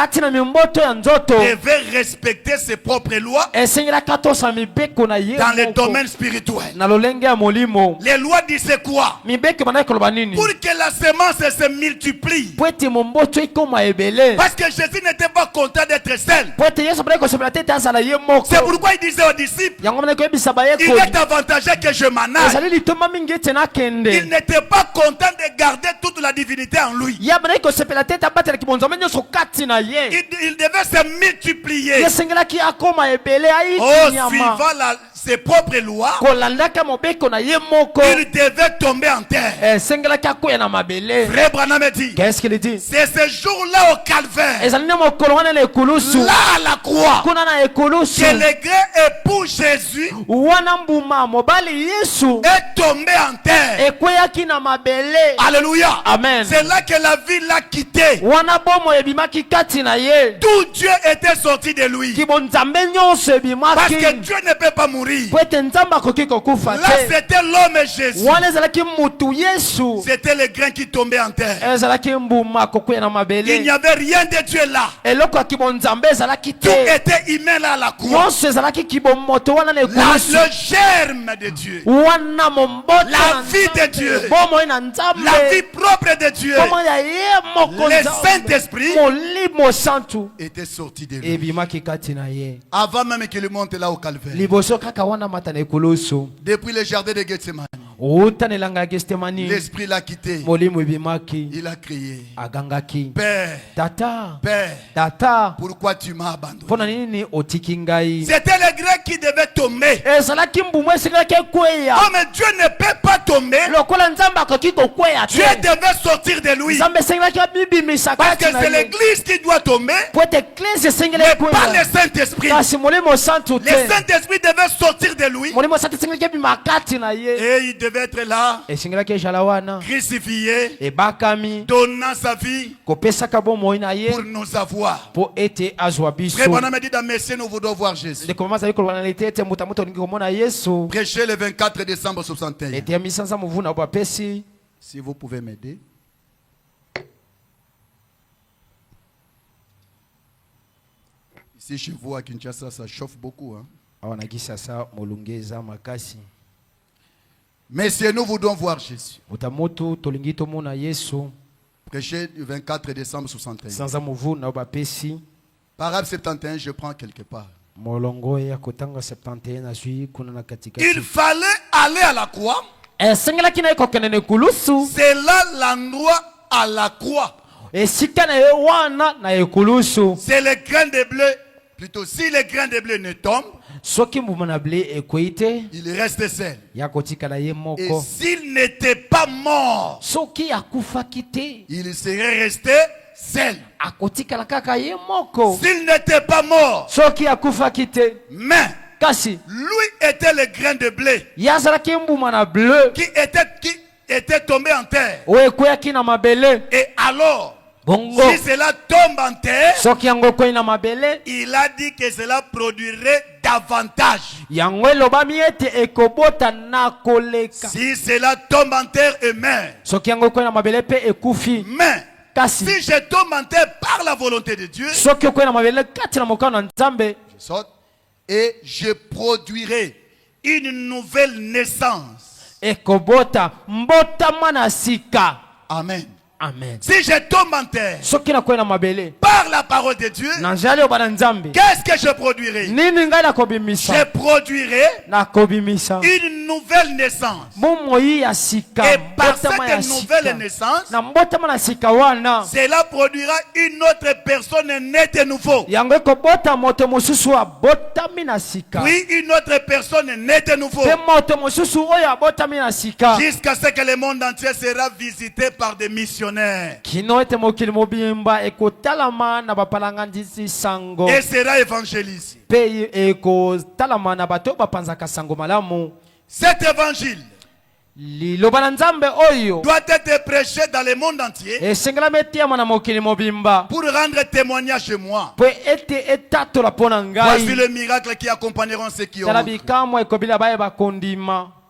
devait respecter ses propres lois dans les domaines spirituels. Les lois disaient quoi? Pour que la semence se multiplie. Parce que Jésus n'était pas content d'être seul. C'est pourquoi il disait aux disciples, il est avantageux que je m'en aille. Il n'était pas content de garder toute la divinité en lui. Il devait se multiplier. Suivant ses propres lois, il devait tomber en terre. Frère Branham dit, c'est ce jour-là au calvaire, là à la croix, que le grand époux Jésus est tombé en terre. Alléluia. Amen. C'est là que la vie l'a quitté. Tout Dieu était sorti de lui. Parce que Dieu ne peut pas mourir. Là c'était l'homme Jésus. C'était le grain qui tombait en terre. Il n'y avait rien de Dieu là. Tout était humain là à la croix. Le germe de Dieu, la vie de Dieu, la vie propre de Dieu, le Saint-Esprit était sorti de lui. Avant même qu'il monte là au calvaire, depuis le jardin de Gethsemane, L'esprit l'a quitté. Il a crié. Père, Tata, pourquoi tu m'as abandonné? C'était les Grecs qui devaient tomber. Comme Dieu ne peut pas tomber, Dieu devait sortir de lui. Parce que c'est l'église qui doit tomber, mais pas le Saint-Esprit. Le Saint-Esprit devait sortir de lui. Et il devait être là, crucifié, donnant sa vie pour nous avoir. Frère Branham me dit dans Messieurs, nous voulons voir Jésus. Prêcher le 24 décembre 61. Si vous pouvez m'aider. Ici chez vous à Kinshasa, ça chauffe beaucoup. Hein? Messieurs, nous voulons voir Jésus. Prêcher le 24 décembre 61. Paragraphe 71, je prends quelque part. Il fallait aller à la croix. C'est là l'endroit à la croix. C'est le grain de blé. Plutôt, si le grain de blé ne tombe, il reste seul. Et s'il n'était pas mort, il serait resté seul. S'il n'était pas mort, mais lui était le grain de blé qui était tombé en terre. Et alors, si cela tombe en terre, il a dit que cela produirait davantage. Si cela tombe en terre et meurt, mais si je tombe en terre par la volonté de Dieu, je saute et je produirai une nouvelle naissance. Amen. Amen. Si je tombe en terre par la parole de Dieu, qu'est-ce que je produirai? Je produirai une nouvelle naissance. Et par cette nouvelle naissance, cela produira une autre personne née de nouveau. Oui, une autre personne née de nouveau. Jusqu'à ce que le monde entier sera visité par des missionnaires. Et sera évangélisé. Cet évangile doit être prêché dans le monde entier pour rendre témoignage chez moi. Voici le miracle qui accompagneront ceux qui ont cru.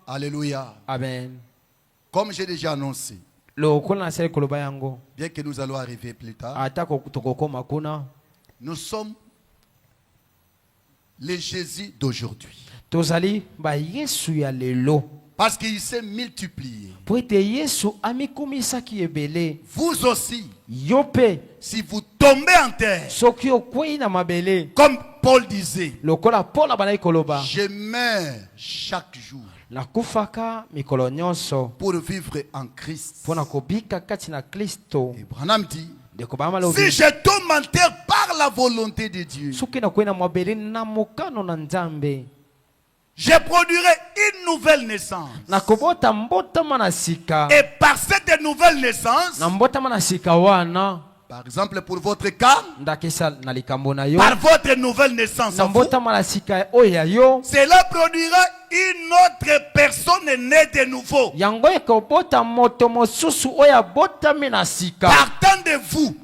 Alléluia. Amen. Comme j'ai déjà annoncé, bien que nous allons arriver plus tard, nous sommes les Jésus d'aujourd'hui. Parce qu'il s'est multiplié. Vous aussi, si vous tombez en terre, comme Paul disait, je meurs chaque jour pour vivre en Christ. Et Branham dit, si je tombe en terre par la volonté de Dieu, je produirai une nouvelle naissance. Et par cette nouvelle naissance, par exemple pour votre cas, par votre nouvelle naissance, cela produira une autre personne née de nouveau. Partant de vous,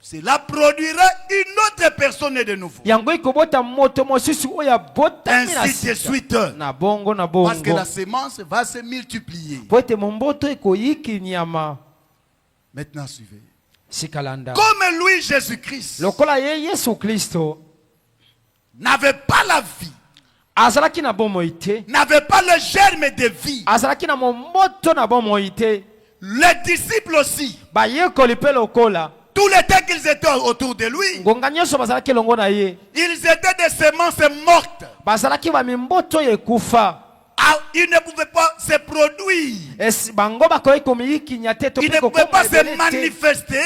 cela produira une autre personne de nouveau. Ainsi de suite. Parce que la sémence va se multiplier. Maintenant suivez. Comme lui, Jésus-Christ n'avait pas la vie, n'avait pas le germe de vie, les disciples aussi, tout le temps qu'ils étaient autour de lui, ils étaient des semences mortes. il ne pouvait pas se produire. Il ne ne pouvait pas se manifester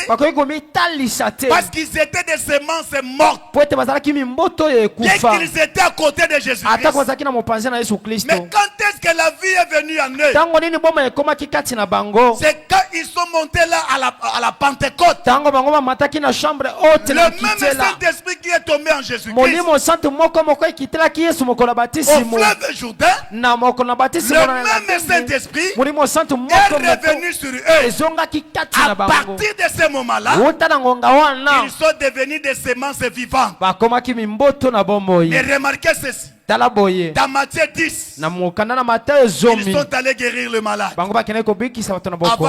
parce qu'ils étaient des semences mortes. Bien qu'ils étaient à côté de Jésus-Christ. Mais quand est-ce que la vie est venue en eux? C'est quand ils sont montés là à la Pentecôte. Le même Saint-Esprit qui est tombé en Jésus-Christ. Au fleuve Jourdain, le même Saint-Esprit est revenu sur eux. À partir de ce moment-là, ils sont devenus des semences vivantes. Mais remarquez ceci. Dans Matthieu 10, ils sont allés guérir le malade. Avant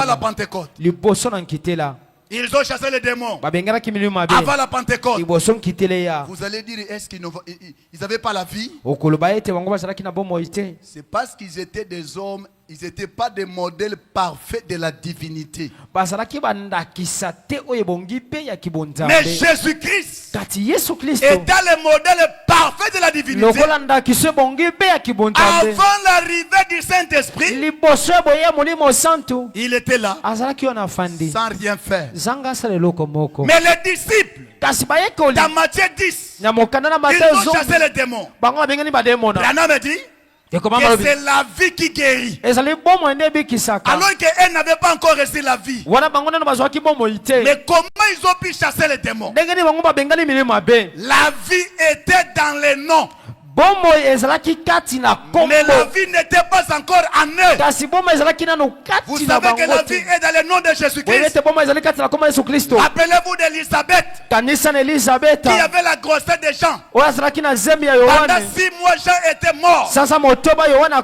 la Pentecôte. Ils ont chassé les démons. Avant la Pentecôte. Vous allez dire, est-ce qu'ils n'avaient pas la vie? C'est parce qu'ils étaient des hommes. Ils n'étaient pas des modèles parfaits de la divinité. Mais Jésus-Christ est le modèle parfait de la divinité. Avant l'arrivée du Saint-Esprit, il était là sans rien faire. Mais les disciples, dans Matthieu 10, ils ont chassé les démons. Branham dit que c'est la vie qui guérit. Alors qu'elle n'avait pas encore reçu la vie. Mais comment ils ont pu chasser les démons? La vie était dans les noms. Mais la vie n'était pas encore en eux. Vous savez que la vie est dans le nom de Jésus-Christ. Rappelez-vous d'Élisabeth qui avait la grossesse de Jean. Pendant 6 mois, Jean était mort.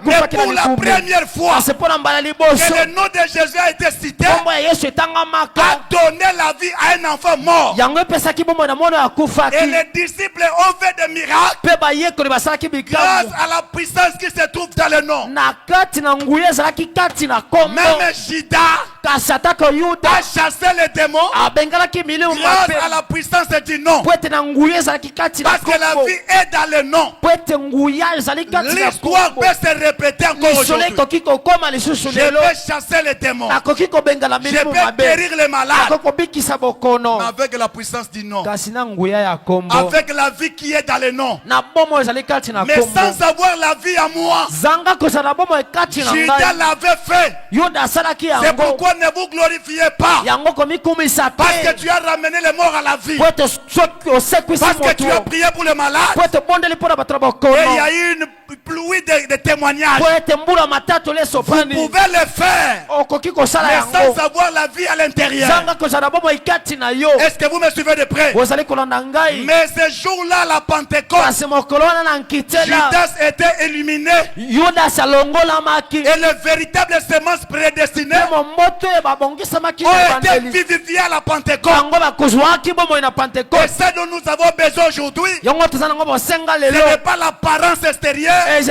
Mais pour la première fois que le nom de Jésus a été cité, a donné la vie à un enfant mort. Et les disciples ont fait des miracles grâce à la puissance qui se trouve dans le nom. Même Judas a chassé les démons grâce à la puissance du nom. Parce que la vie est dans le nom. L'histoire peut se répéter encore aujourd'hui. Je peux chasser les démons. Je peux guérir les malades. Mais avec la puissance du nom. Avec la vie qui est dans le nom. Mais sans avoir la vie à moi, Judas l'avait fait. C'est pourquoi ne vous glorifiez pas. Parce que tu as ramené les morts à la vie. Parce que tu as prié pour les malades. Et il y a eu une pluie de témoignages. Vous pouvez le faire, mais sans avoir la vie à l'intérieur. Est-ce que vous me suivez de près? Mais ce jour-là, la Pentecôte, Judas était éliminé. Et le véritable semence prédestiné ont été vivifiés à la Pentecôte. Et ça dont nous avons besoin aujourd'hui, ce n'est pas l'apparence extérieure, mais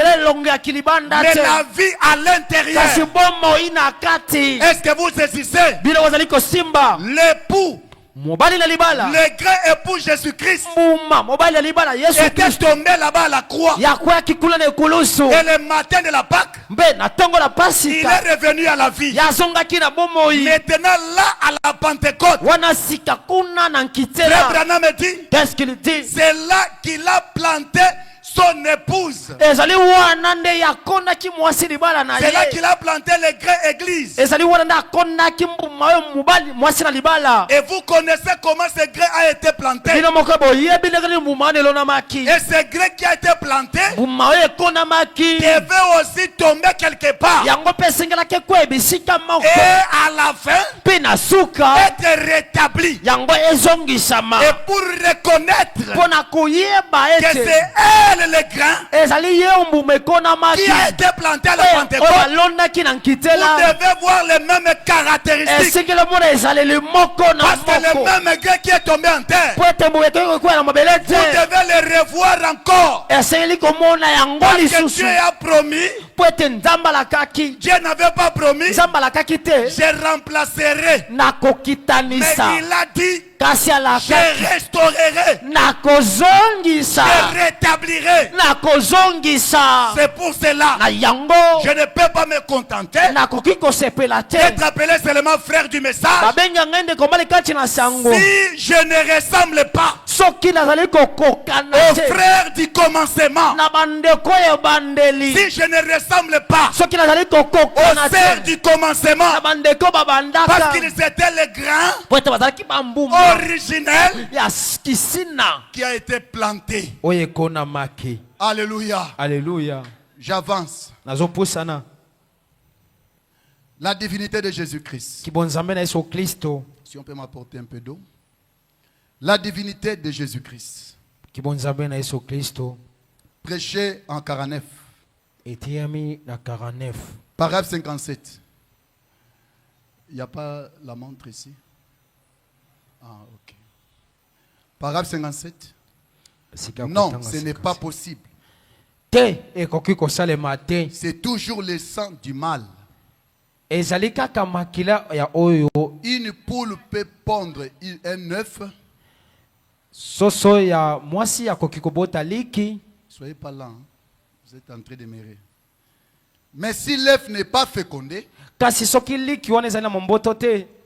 la vie à l'intérieur. Est-ce que vous saisissez? L'époux, le grand époux Jésus-Christ était tombé là-bas à la croix. Et le matin de la Pâque, il est revenu à la vie. Maintenant là à la Pentecôte, Frère Branham dit, c'est là qu'il a planté son épouse. C'est là qu'il a planté les grandes églises. Et vous connaissez comment ce grain a été planté. Et ce grain qui a été planté devait aussi tomber quelque part. Et à la fin, être rétabli. Et pour reconnaître que c'est elle le grain qui a été planté à la Pentecôte, vous devez voir les mêmes caractéristiques. Parce que le même grain qui est tombé en terre, vous devez le revoir encore. Parce que Dieu a promis. Dieu n'avait pas promis, je remplacerai. Mais il a dit, je restaurerai, je rétablirai. C'est pour cela je ne peux pas me contenter d'être appelé seulement frère du message si je ne ressemble pas aux frères du commencement, si je ne ressemble pas aux frères du commencement, parce qu'ils étaient les grands originels qui a été planté. Alléluia. Alléluia. J'avance. La divinité de Jésus-Christ. Si on peut m'apporter un peu d'eau. La divinité de Jésus-Christ. Prêché en 49. Paragraphe 57. Il n'y a pas la montre ici. Ah, ok. Paragraphe 57. Non, ce n'est pas possible. C'est toujours le sang du mal. Une poule peut pondre un œuf. Soyez pas là, hein. Vous êtes en train de m'errer. Mais si l'œuf n'est pas fécondé,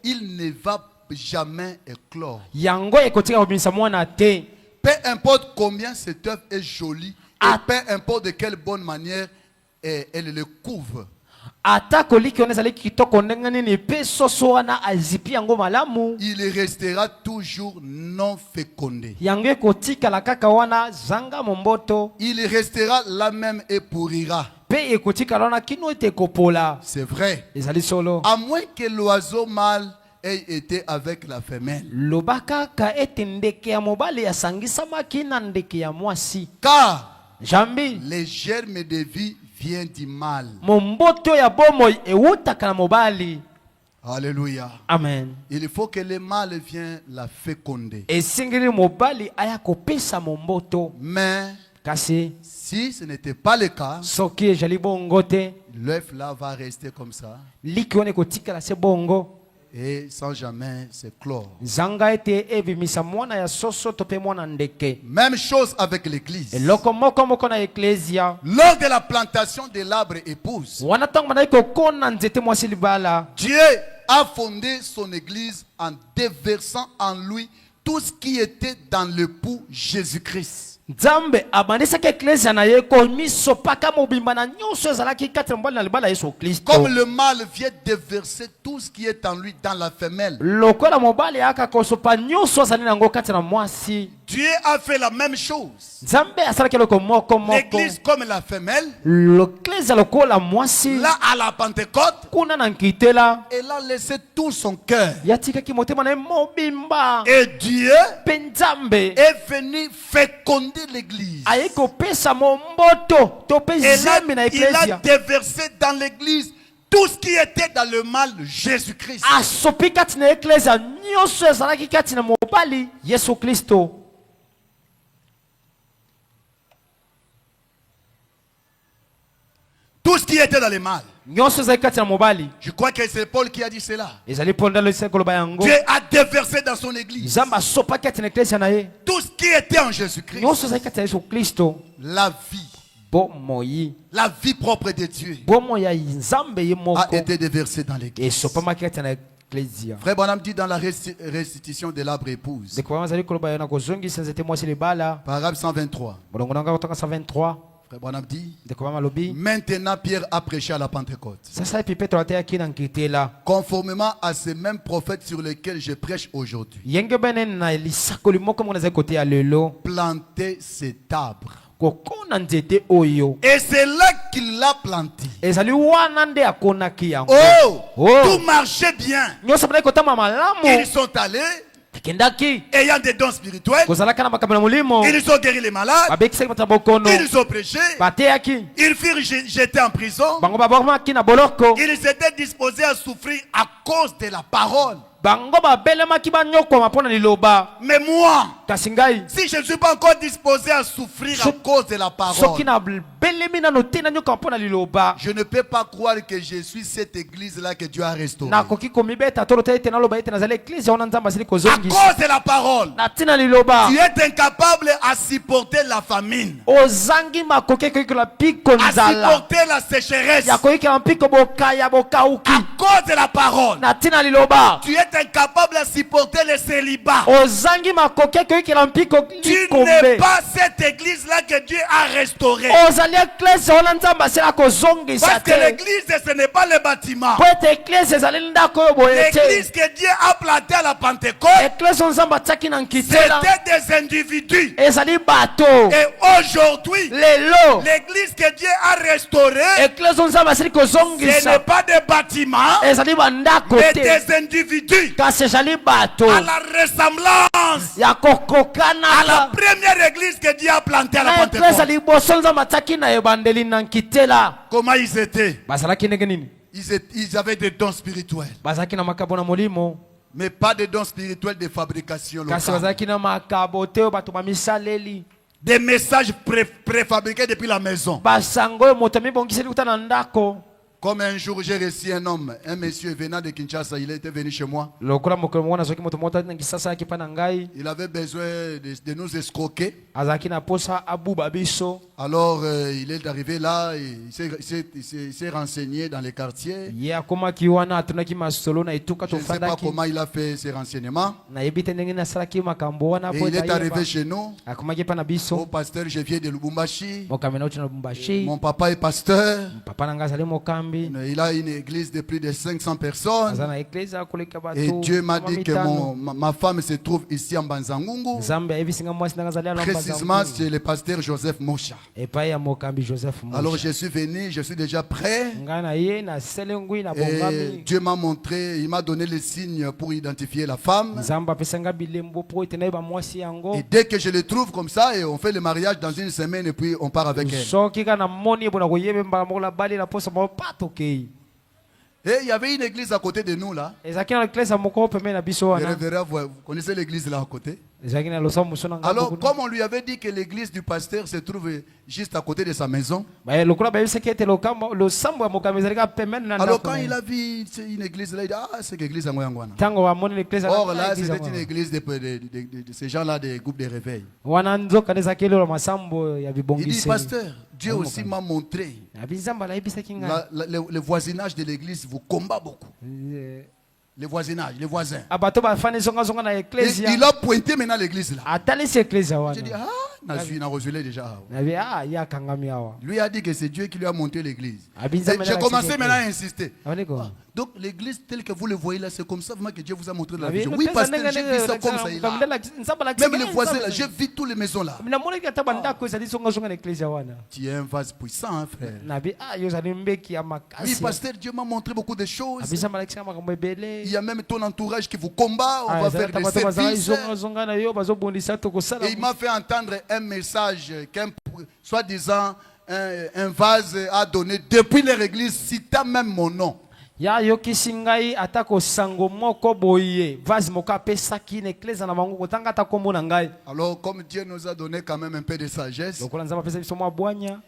il ne va jamais éclore. Peu importe combien cet œuf est joli, et peu importe de quelle bonne manière elle le couvre, il restera toujours non fécondé. Il restera là même et pourrira. C'est vrai. À moins que l'oiseau mâle ait été avec la femelle. Car les germes de vie viennent du mal. Alléluia. Amen. Il faut que le mâle vienne la féconder. Mais si ce n'était pas le cas, l'œuf là va rester comme ça et sans jamais se clore. Même chose avec l'église. Lors de la plantation de l'arbre épouse, Dieu a fondé son église en déversant en lui tout ce qui était dans l'époux Jésus-Christ. Comme le mâle vient déverser tout ce qui est en lui dans la femelle. Dieu a fait la même chose. L'église comme la femelle, là à la Pentecôte, elle a laissé tout son cœur. Et Dieu est venu féconder l'église. Et là, il a déversé dans l'église tout ce qui était dans le mal de Jésus-Christ. Tout ce qui était dans le mal. Je crois que c'est Paul qui a dit cela. Dieu a déversé dans son église tout ce qui était en Jésus-Christ. La vie propre de Dieu a été déversée dans l'église. Frère Branham dit dans la restitution de l'arbre épouse, paragraphe 123. Frère Branham dit, maintenant Pierre a prêché à la Pentecôte, conformément à ces mêmes prophètes sur lesquels je prêche aujourd'hui. Planter cet arbre. Et c'est là qu'il l'a planté. Tout marchait bien. Ils sont allés ayant des dons spirituels. Ils ont guéri les malades. Ils ont prêché. Ils furent jetés en prison. Ils étaient disposés à souffrir à cause de la parole. bango babelemaki banyokoma mpona liloba. Mais moi, kasi ngai si je ne suis pas encore disposé à souffrir à cause de la parole, soki na belemi nano te nanyokoma mpona liloba, je ne peux pas croire que je suis cette église-là que Dieu a restaurée. nakoki komibeta tolo te ete naloba ete nazali eklise wana nzambe asili À kozongisa cause de la parole, na ntina liloba. tu es incapable à supporter la famine, ozangi makoki ekoyikola mpiko à nzala supporter la sécheresse. ya koyikela mpiko bokaya bokauki À cause de la parole, na ntina liloba. tu es incapable à supporter le célibat. ozangi makoki ekoyikela mpiko Tu n'es likombe. pas cette église-là que Dieu a restaurée. ozali eklese wana nzambe asila kozongisa Parce que te l'église, ce n'est pas le bâtiment. po ete eklese ezali ndako oyo boye L'église te. que Dieu a plantée à la Pentecôte, eklese oyo nzambe atiaki na nkitela c'était des individus. ezali bato. Et aujourd'hui, lelo l'église que Dieu a restaurée, eklese oyo nzambe asili ce n'est kozongisa pas des bâtiments, ezali bandako mais te des individus. kasi ezali bato À la ressemblance ya à la kokokanaka première église que Dieu a plantée à la na eklese Pentecôte. liboso nzambe atiaki na ebandeli na nkitela. Comment ils étaient? bazalaki ndenge nini? Ils avaient des dons spirituels, bazalaki na makabo na molimo mais pas des dons spirituels de fabrication kasi locale. bazalaki na makabo te oyo bato bamisaleli Des messages préfabriqués depuis la maison. basango oyo moto amibongiseli kuta na ndako. Comme un jour, j'ai reçu un homme, un monsieur venant de Kinshasa, il était venu chez moi. lokola mokolo moko nazoki moto moko na ngisasa yaki mpa na ngai Il avait besoin de nous escroquer. azalaki na posa abuba biso. Alors, il est arrivé là, il s'est renseigné dans les quartiers. ye akomaki wana atunaki masolo na etuka Je ne sais pas tofandaki comment il a fait ses renseignements. nayebi te ndenge nasalaki makambo wana Et po il est etayeba. arrivé chez nous. akomaki mpa na Oh, biso pasteur, je viens de Lubumbashi. mokambi nauti na lubumbashi. Mon papa est pasteur. papa na ngai azali mokambi Il a une église de plus de 500 personnes. aza na eklese akoleka bato Et Dieu m'a dit que mitano. ma femme se trouve ici en Banzangungu. nzambe ayebisinga mwasi ndanga azali alamba Précisément zangu. chez le pasteur Joseph Mosha. epai ya mokambi joseph Mosha. Alors je suis venu, je suis déjà prêt. ngai na ye nasele ngwi na Et bongami. Dieu m'a montré, il m'a donné les signes pour identifier la femme. nzambe apesanga bilembo po ete nayeba mwasi yango. Et dès que je le trouve comme ça, et on fait le mariage dans une semaine et puis on part avec elle. soki kaka namoni ye bona koyebe mbala moko labali na posa moko patokei. Et il y avait une église à côté de nous là. ezalaki na eklese moko pembeni na biso Le wana. révérend, vous connaissez l'église là à côté? ezalaki na losambo mosu na ngai Alors, kuna. comme on lui avait dit que l'église du pasteur se trouve juste à côté de sa maison, lokola bayebisaki ete losambo ya mokambi ezalaki pembeni na alors ndako quand na ye. il a vu une église là, il dit ah, c'est l'église à Ngoyangwana. ntango bamoni leklese Or là, c'était une église de ces gens-là, des groupes de réveil. wana nzoka nde ezalaki elelo masambo ya Il dit, bibongiseli. pasteur, Dieu aussi m'a montré abi nzambe anayebisaki ngai. le voisinage de l'église vous combat beaucoup. Le voisinage, les voisins. bato bafani zonga na Et eklesia. il a pointé maintenant l'église là. atalisi eklesia J'ai dit, wana ah, je suis déjà. nabi ye akangami awa. Lui a dit que c'est Dieu qui lui a monté l'église. abi Et nzambe j'ai nde commencé alakisi maintenant à eklesia. insister. Aoneko. Ah, donc l'église telle que vous le voyez là, c'est comme ça vraiment que Dieu vous a montré la Abi, vision. le Oui, pesa pasteur, ndenge j'ai ndenge vu ça comme ça. nzambe nzambe alakisi Même les ngai, voisins nzambe là, j'ai vu toutes les maisons là. namonaki ata bandako ezali zonga na eklesia wana. Tu es un vase puissant, hein, frère. nabi yo ozali mbeki ya Oui, makasi. pasteur, Dieu m'a montré beaucoup de choses. abi nzambe alakisaka makambo ebele. Il y a même ton entourage qui vous combat. On va faire des bato bazalaki services. zonga na yo bazobondisa tokosala. Et il m'a fait entendre un message qu'un, soi-disant, un vase a donné depuis leur église, citant même mon nom. ya yokisi ngai atako sango moko boye vase moko apesaki na eklesia na bango kotanga ata kombo na ngai. Alors, comme Dieu nous a donné quand même un peu de sagesse, lokola nzambe apesa biso mwa bwanya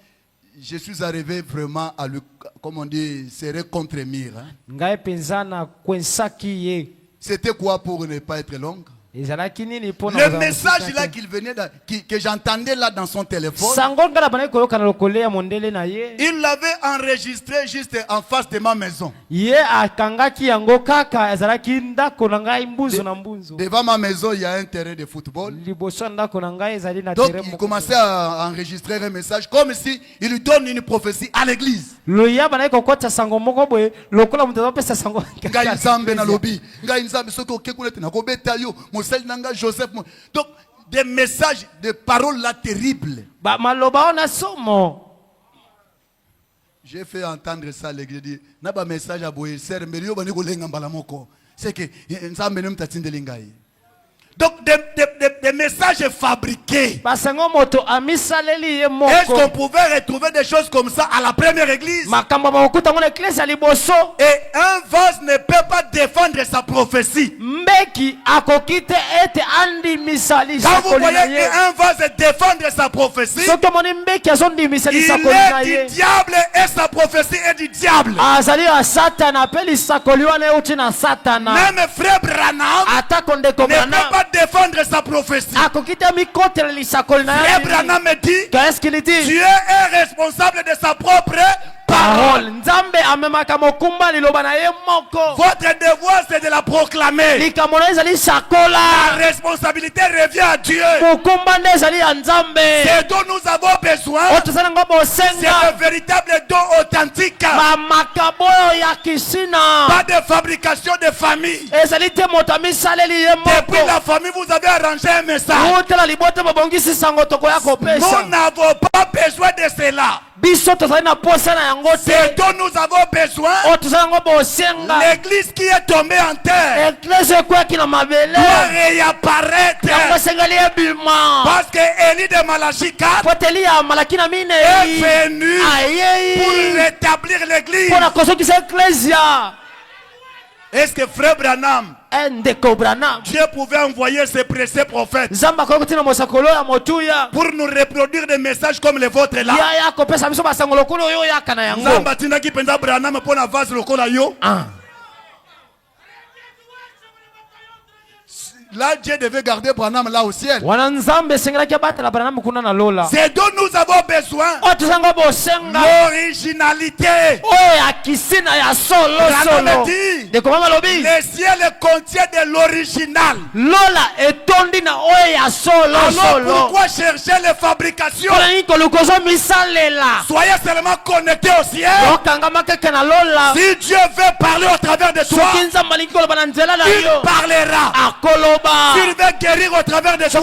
je suis arrivé vraiment à lui, comme on dit, serrer contre mur. Hein. ngai mpenza na kwensaki ye. C'était quoi pour ne pas être long? ezalaki nini mpona Le kozala message mosika là te? qu'il venait, que j'entendais là dans son téléphone, sango ngai na bandaki koyokana lokolo ya mondele na ye. il l'avait enregistré juste en face de ma maison. ye akangaki yango kaka ezalaki ndako na ngai mbunzu na mbunzu. Devant ma maison, il y a un terrain de football. liboso ya ndako na ngai ezali na Donc terrain il moko. commençait à enregistrer un message comme si il lui donne une prophétie à l'église. loya bandaki kokota sango moko boye lokola moto azopesa sango. Ngai nzambe na lobi, ngai nzambe soki okekuna te nakobeta yo, mosali na ngai Joseph. Donc des messages, des paroles là terribles. maloba ona somo. J'ai fait entendre ça à l'église. J'ai dit, na ba message à boye ser mbeli yo bani kolenga mbala moko. C'est que nzambe ne mtatindeli ngai. Donc des messages fabriqués. Est-ce qu'on pouvait retrouver des choses comme ça à la première église? Et un vase ne peut pas défendre sa prophétie. Quand vous voyez un vase défendre sa prophétie, il est du diable et sa prophétie est du diable. Même frère Branham ne peut pas défendre sa prophétie. Frère Branham me dit, Dieu est responsable de sa propre parole. Votre devoir c'est de la proclamer. La responsabilité revient à Dieu. Ce dont nous avons besoin, c'est le véritable don authentique. Pas de fabrication de famille. Depuis la famille, vous avez arrangé un message. Nous n'avons pas besoin de cela. Ce dont nous avons besoin, l'église qui est tombée en terre doit réapparaître. Parce que Élie de Malachie 4 est venu pour rétablir l'église. Est-ce que frère Branham, Dieu pouvait envoyer ses précieux prophètes pour nous reproduire des messages comme les vôtres là? Là, Dieu devait garder Branham là au ciel. C'est dont nous avons besoin. L'originalité. Branham dit, le ciel contient de l'original. Alors pourquoi chercher les fabrications? Soyez seulement connectés au ciel. Si Dieu veut parler au travers de toi, il parlera. S'il veut guérir au travers de toi,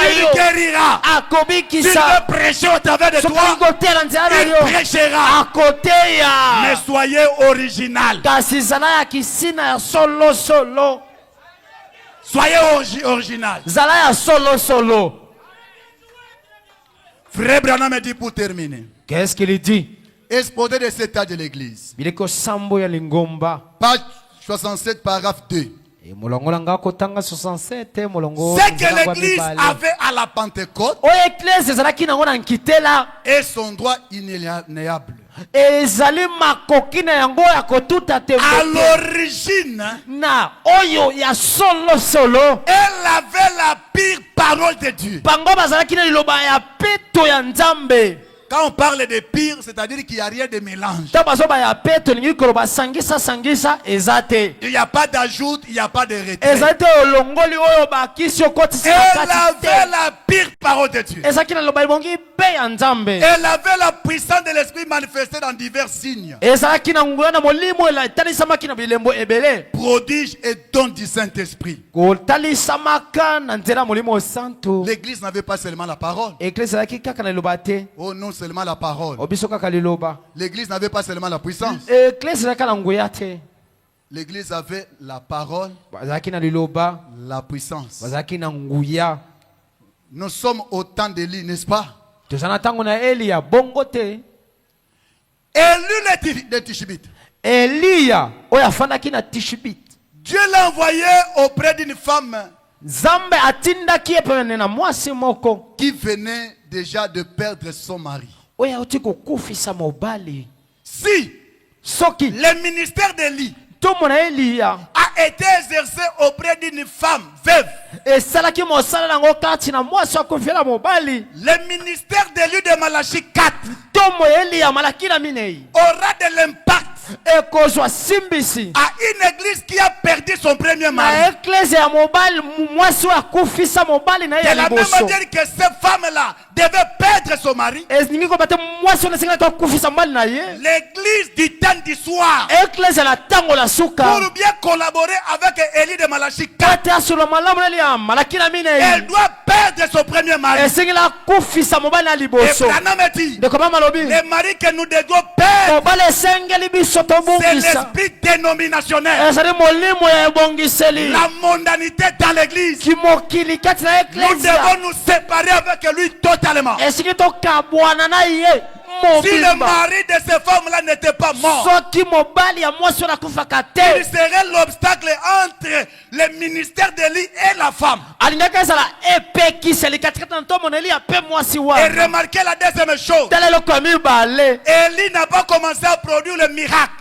il guérira. S'il veut prêcher au travers de toi, il prêchera. Mais soyez original. Soyez original. Frère Branham me dit pour terminer. Qu'est-ce qu'il dit? Exposé de cet état de l'église. Page 67, paragraphe 2. Ce que l'église avait à la Pentecôte est son droit inaliénable. À l'origine, elle avait la pire parole de Dieu. Quand on parle de pire, c'est-à-dire qu'il n'y a rien de mélange. Il n'y a pas d'ajout, il n'y a pas de retrait. Elle avait la pire parole de Dieu. Elle avait la puissance de l'esprit manifestée dans divers signes. Prodiges et dons du Saint-Esprit. L'église n'avait pas seulement la parole. Oh non, seulement la parole. L'église n'avait pas seulement la puissance. L'église avait la parole, la puissance. Nous sommes au temps d'Élie, n'est-ce pas? Élu de Tishbite. Dieu l'a envoyé auprès d'une femme qui venait déjà de perdre son mari. Si le ministère d'Élie a été exercé auprès d'une femme veuve, le ministère d'Élie de Malachie 4 aura de l'impact à une église qui a perdu son premier mari. De la même manière que cette femme-là devait perdre son mari, l'église du temps du soir, pour bien collaborer avec Élie de Malachie 4, elle doit perdre son premier mari. Et Branham dit, les maris que nous devons perdre C'est l'esprit dénominationnel. La mondanité dans l'église. Nous devons nous séparer avec lui totalement. Si le mari de ces femmes-là n'était pas mort, il serait l'obstacle entre le ministère d'Élie et la femme. Et remarquez la deuxième chose. Élie n'a pas commencé à produire le miracle.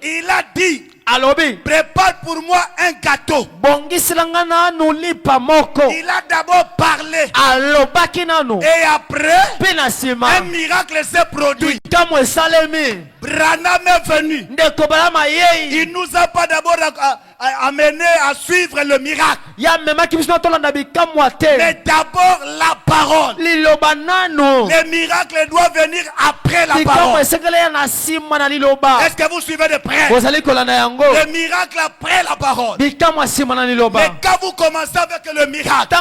Il a dit, prépare pour moi un gâteau. Il a d'abord parlé. Et après, un miracle s'est produit. Branham est venu. Il nous a pas d'abord amené à suivre le miracle. Mais d'abord la parole. Le miracle doit venir après la parole. Est-ce que vous suivez de près? Le miracle après la parole. Mais quand vous commencez avec le miracle,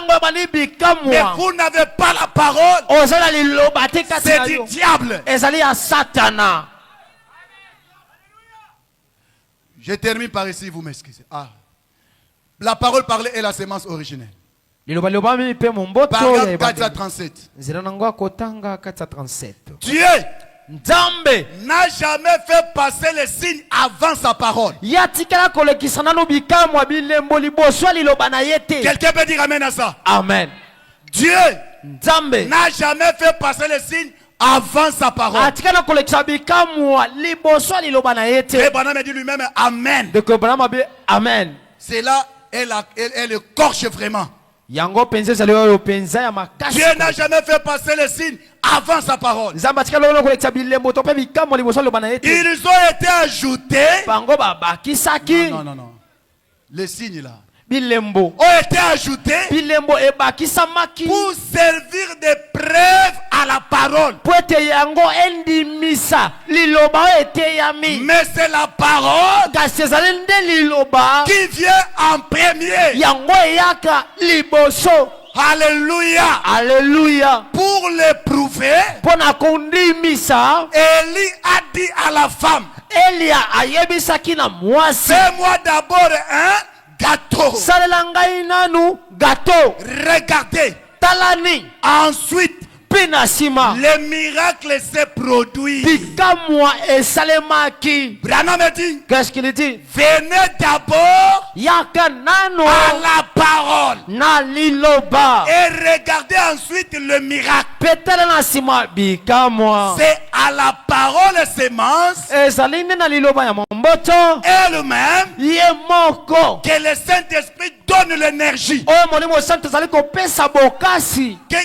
mais vous n'avez pas la parole, c'est du diable. Je termine par ici, vous m'excusez. La parole parlée est la sémence originelle. Paragraphe 437. Dieu n'a jamais fait passer les signes avant sa parole. Quelqu'un peut dire amen à ça? Amen. Dieu n'a jamais fait passer les signes avant sa parole. Et Branham dit lui-même amen. C'est là elle écorche vraiment. Dieu n'a jamais fait passer les signes avant sa parole. Ils ont été ajoutés. Non. Les signes là ont été ajoutés pour servir de preuve à la parole. Mais c'est la parole qui vient en premier. Alléluia. Alléluia. Pour le prouver, Élie a dit à la femme, fais-moi d'abord un gâteau. Regardez. Ensuite, le miracle s'est produit. Branham dit, qu'est-ce qu'il dit? Venez d'abord à la parole et regardez ensuite le miracle. C'est à la parole sémence elle-même que le Saint-Esprit donne l'énergie.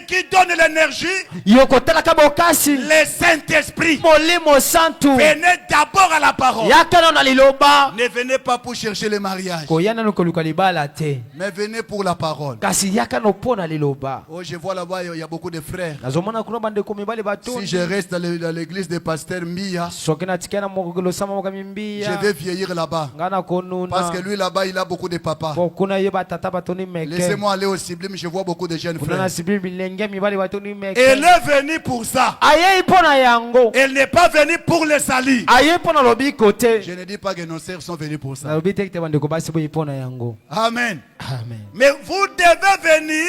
Qui donne l'énergie? Le Saint-Esprit. Venez d'abord à la parole. Ne venez pas pour chercher le mariage, mais venez pour la parole. Oh, je vois là-bas, il y a beaucoup de frères. Si je reste dans l'église des pasteurs Mia, je vais vieillir là-bas. Parce que lui là-bas, il a beaucoup de papas. Laissez-moi aller au Sublime, je vois beaucoup de jeunes frères. Elle est venue pour ça. Elle n'est pas venue pour le salut. Je ne dis pas que nos sœurs sont venues pour ça. Amen. Mais vous devez venir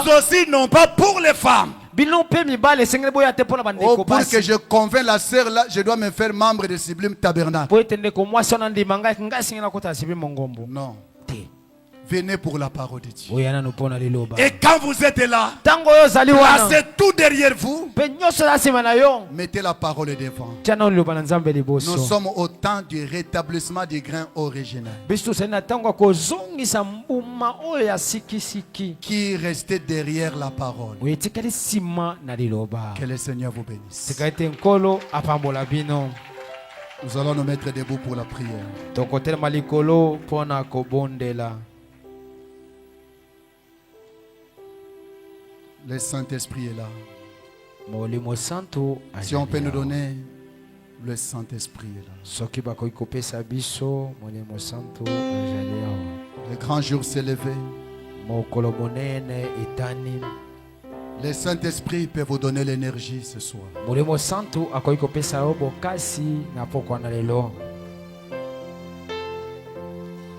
vous aussi, non pas pour les femmes. Oh, pour que je convainc la sœur là, je dois me faire membre de Sublime Tabernacle. Non. Venez pour la parole de Dieu. Et quand vous êtes là, placez tout derrière vous. Mettez la parole devant. Nous sommes au temps du rétablissement du grain original qui restait derrière la parole. Que le Seigneur vous bénisse. Nous allons nous mettre debout pour la prière. Le Saint-Esprit est là. Si on peut nous donner, le Saint-Esprit est là. Le grand jour s'est levé. Le Saint-Esprit peut vous donner l'énergie ce soir. Molimo Santo akoki kopesa yo bokasi na pokwa na lelo.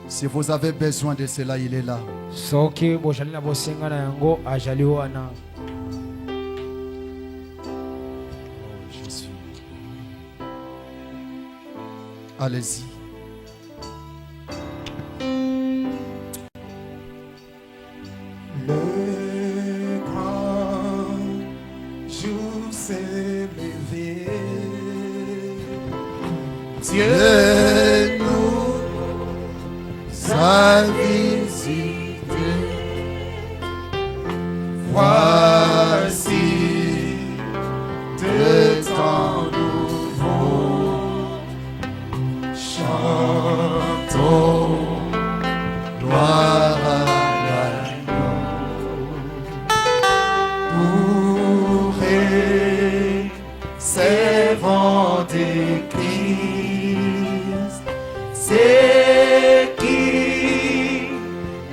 Si vous avez besoin de cela, il est là. Soki bozali na bosenga na yango ajali wana. Jésus. Allez-y. Le grand jour s'est levé. Dieu nous a visités. Voici de temps nouveaux. Chantons gloire à l'agneau. Bourré, servant de Christ, c'est qui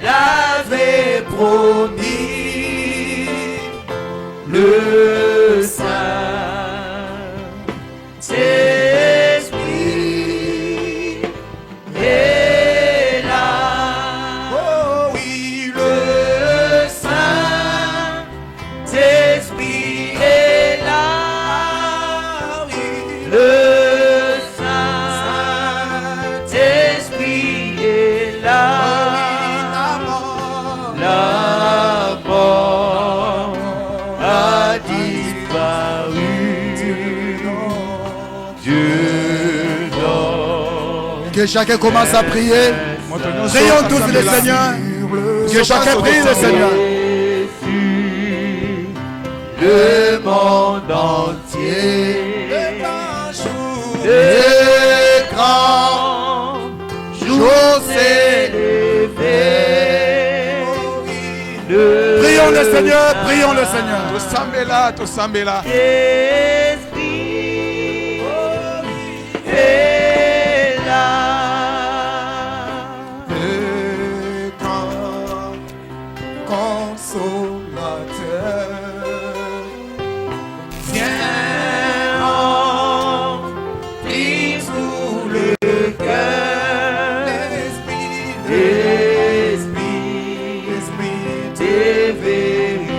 l'avait promis, le Saint-Esprit est là. Oh oui, le Saint-Esprit est là. Oui, le Saint-Esprit est là. La mort a disparu. Dieu dort. Que chacun commence à prier. Prions tous le Seigneur. Que chacun prie le Seigneur. Le monde entier. Le grand jour s'est levé. Prions le Seigneur, prions le Seigneur. Tosambela. Esprit est là. Le grand consolateur. Viens en prise sous le cœur. L'esprit des vérités.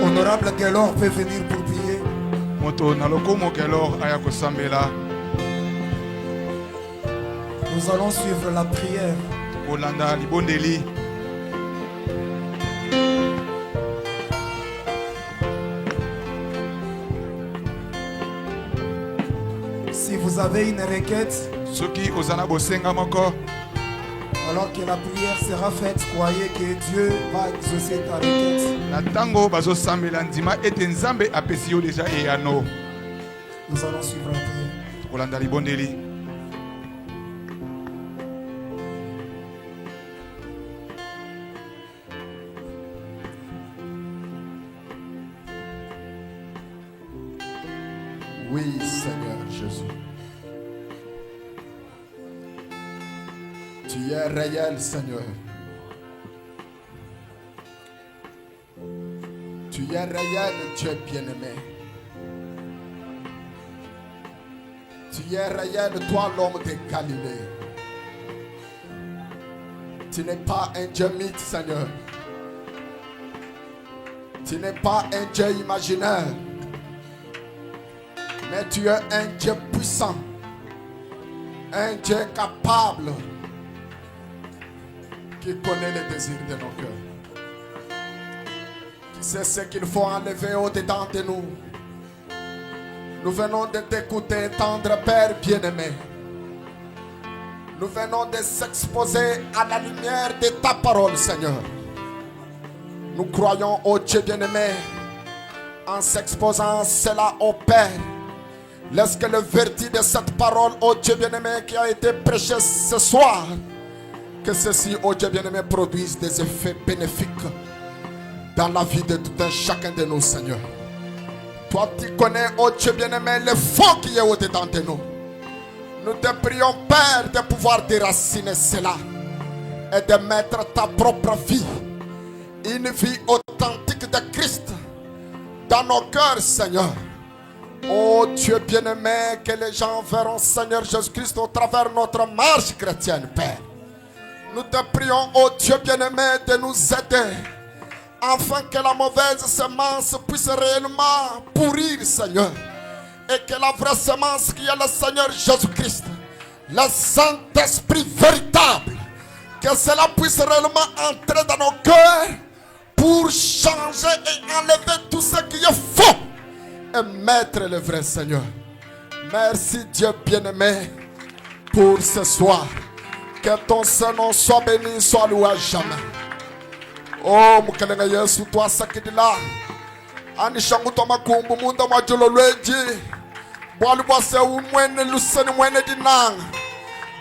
Honorable Gelor peut venir pour prier. Nous allons suivre la prière. Si vous avez une requête, alors que la prière sera faite, croyez que Dieu va exaucer ta requête. Nous allons suivre la prière. Oui, Seigneur Jésus. Tu es réel, Seigneur. Tu es réel, Dieu bien-aimé. Tu es réel, toi l'homme de Galilée. Tu n'es pas un Dieu mythe, Seigneur. Tu n'es pas un Dieu imaginaire. Mais tu es un Dieu puissant. Un Dieu capable. Qui connaît les désirs de nos cœurs. Qui sait ce qu'il faut enlever au-dedans de nous. Nous venons de t'écouter, tendre Père bien-aimé. Nous venons de s'exposer à la lumière de ta parole, Seigneur. Nous croyons au Dieu bien-aimé. En s'exposant cela au Père, laisse que le verdict de cette parole, ô Dieu bien-aimé, qui a été prêché ce soir, que ceci, ô Dieu bien-aimé, produise des effets bénéfiques dans la vie de tout un chacun de nous, Seigneur. Toi, tu connais, ô Dieu bien-aimé, le fond qui est au-dedans de nous. Nous te prions, Père, de pouvoir déraciner cela et de mettre ta propre vie, une vie authentique de Christ, dans nos cœurs, Seigneur. Oh Dieu bien-aimé, que les gens verront, Seigneur Jésus-Christ, au travers de notre marche chrétienne, Père. Nous te prions, oh Dieu bien-aimé, de nous aider, afin que la mauvaise semence puisse réellement pourrir, Seigneur. Et que la vraie semence qui est le Seigneur Jésus-Christ, le Saint-Esprit véritable, que cela puisse réellement entrer dans nos cœurs, pour changer et enlever tout ce qui est faux et mettre le vrai, Seigneur. Merci Dieu bien-aimé pour ce soir. Que ton Saint-Nom soit béni, soit loué à jamais. Oh, mukalenga Yesu, toi sakidila. Anishangu to makumbu munda majolo lweji. Bwalu bwase umwene luseni mwene dinang.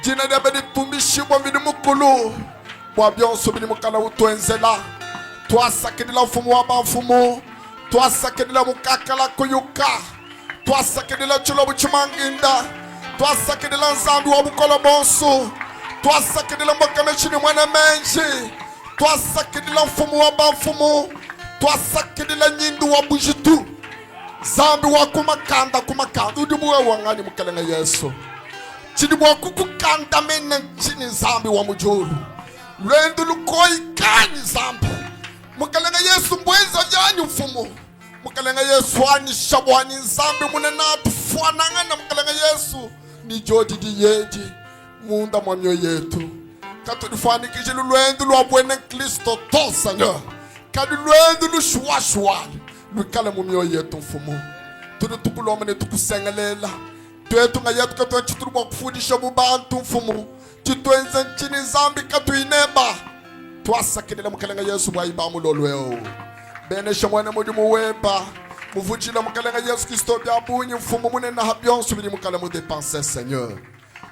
Jina debe di tumbishi bwa vidi mukulu. Bwa bionso bidi mukala utuenzela. Toi sakidila ufumu wa banfumu. Toi sakidila mukakala kuyuka. Toi sakidila chulo buchimanginda. Toi sakidila nzambi wa bukolo bonsu. Toi sakidila mbakame chini mwene menji. Toi sakidila ufumu wa banfumu. Toi sakidila nyindu wa bujitu. Zambi wa kumakanda udibuwe wangani mukalenga Yesu. Chini wa kukukanda mene chini zambi wa mujulu. Lwendu lukoi kani zambi. Mukalenga Yesu mbweza jani ufumu. Mukalenga Yesu ani shabwani zambi munena tufuananga na mukalenga Yesu. Ni jodi di yeji. Munda mwamyo yetu. Katulifani kijilu lwendu luwabwene Kristo to Seigneur. Kadi lwendu lushuashuali. Lukale mumyo yetu mfumu. Tudu tukulomene tukusengelela. Tuetu nga yetu katuwa chituruwa kufundisha bubantu mfumu. Chituenze nchini zambi katuineba. Twasakidila mukalenga Yesu bwa ibamu lolweo. Benesha mwane mudi muweba. Muvujila mukalenga Yesu Kristo biabunyi mfumu mune na habion subili mukale mu dépenser Seigneur.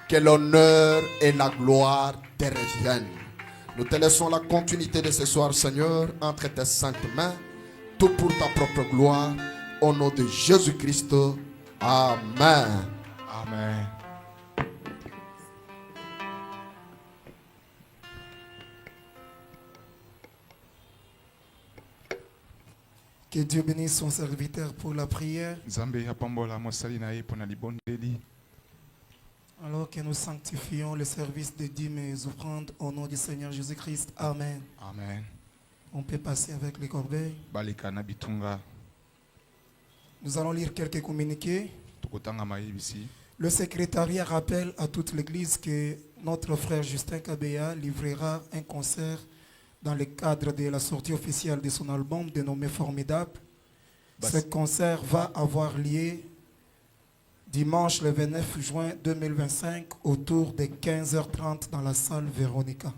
Que l'honneur et la gloire te reviennent. Nous te laissons la continuité de ce soir, Seigneur, entre tes saintes mains. Tout pour ta propre gloire. Au nom de Jésus-Christ. Amen. Amen. Que Dieu bénisse son serviteur pour la prière. Alors que nous sanctifions le service de dîmes et offrandes au nom du Seigneur Jésus-Christ. Amen. Amen. On peut passer avec les corbeilles. Nous allons lire quelques communiqués. Le secrétariat rappelle à toute l'église que notre frère Justin Kabea livrera un concert dans le cadre de la sortie officielle de son album dénommé Formidable. Ce concert va avoir lieu dimanche le 29 juin 2025 autour de 15h30 dans la salle Véronica.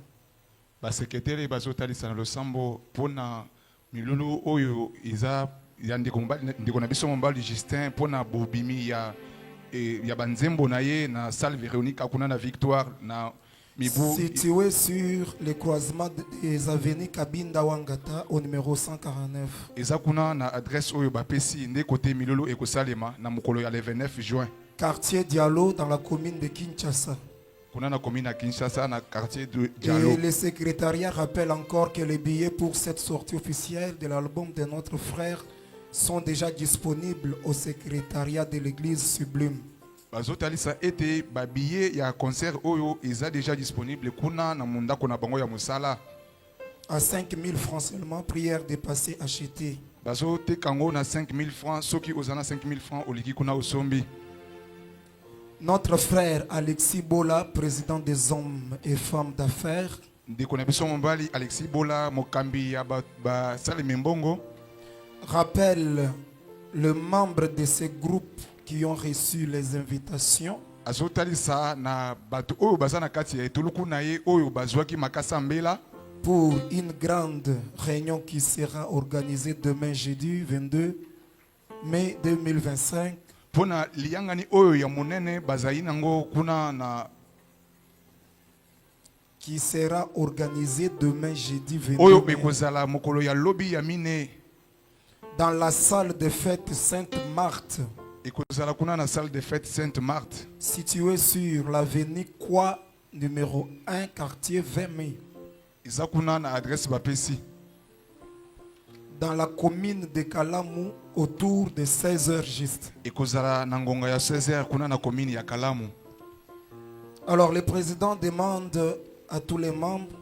Baseketeri bazotalisa na losambo pona milulu oyo iza ya ndiko na biso mombali Justin pona bobimi ya banzembo na ye na salle Véronica kuna na Victoire na mibu situé sur le croisement des avenues Kabinda Wangata au numéro 149. Eza kuna na adresse oyo bapesi nde côté milulu ekosalema na mokolo ya le 29 juin. Quartier Diallo dans la commune de Kinshasa. Et le secrétariat rappelle encore que les billets pour cette sortie officielle de l'album de notre frère sont déjà disponibles au secrétariat de l'église Sublime. Bazotalisa ete ba billet ya concert oyo eza déjà disponible kuna na mundako na bango ya musala. À 5 000 francs seulement, prière dépassée achetée. Bazote kango na 5 000 francs, soki ozana 5 000 francs oliki kuna osombi. Notre frère Alexis Bola, président des hommes et femmes d'affaires, Alexis Bola, rappelle le membre de ces groupes qui ont reçu les invitations azotalisa na bato oyo baza na kati ya etuluku na ye oyo bazwaki makasa mbela pour une grande réunion qui sera organisée demain jeudi 22 mai 2025. mpona liyangani oyo ya monene bazali nango kuna na Qui sera organisée demain jeudi 22 oyo mai ekozala mokolo ya lobi ya mine dans la salle de fête Sainte-Marthe, ekozala kuna na salle de fête Sainte Marthe située sur l'avenue Kwa numéro 1 quartier 20 mai, eza kuna na adresse bapesi dans la commune de Kalamu autour de 16h juste. ekozala na ngonga ya 16h kuna na commune ya Kalamu. Alors le président demande à tous les membres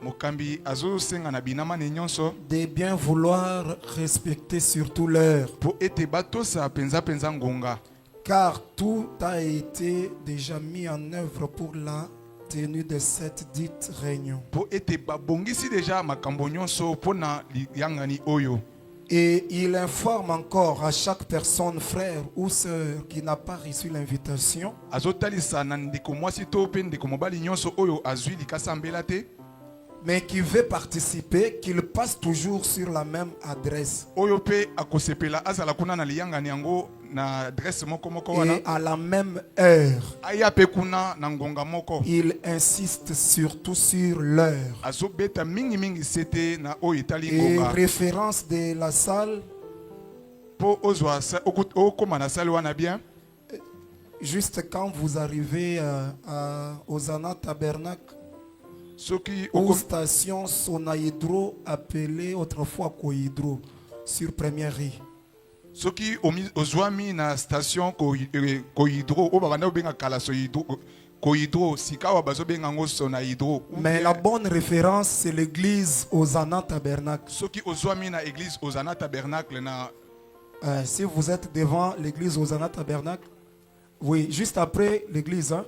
mokambi azosenga na binamane nyonso de bien vouloir respecter surtout l'heure, po ete batosa penza ngonga car tout a été déjà mis en œuvre pour la tenue de cette dite réunion. po ete babongisi deja makambo nyonso pona liyangani oyo. Et il informe encore à chaque personne, frère ou sœur, qui n'a pas reçu l'invitation, azotalisa na ndeko mwasi to pe ndeko mobali nyonso oyo azwi likasa mbela te mais qui veut participer, qu'il passe toujours sur la même adresse oyo pe akosepela azala kuna na liyangani yango na adresse moko wana et à la même heure. aya pe kuna na ngonga moko. Il insiste surtout sur l'heure. azobeta mingi sete na oyo etali Et ngonga référence de la salle, po ozwa okoma na sale wana bien juste quand vous arrivez à Ozana Tabernacle, soki aux stations Sonaïdro, appelée autrefois Kohydro, sur Première Rue. soki ozwami na station kohydro oyo babanda obenga kala kohydro sika wa bazobenga yango Sonaïdro. Mais la bonne référence, c'est l'église Ozana Tabernacle. soki ozwami na église Ozana Tabernacle na Si vous êtes devant l'église Ozana Tabernacle, oui, juste après l'église, hein?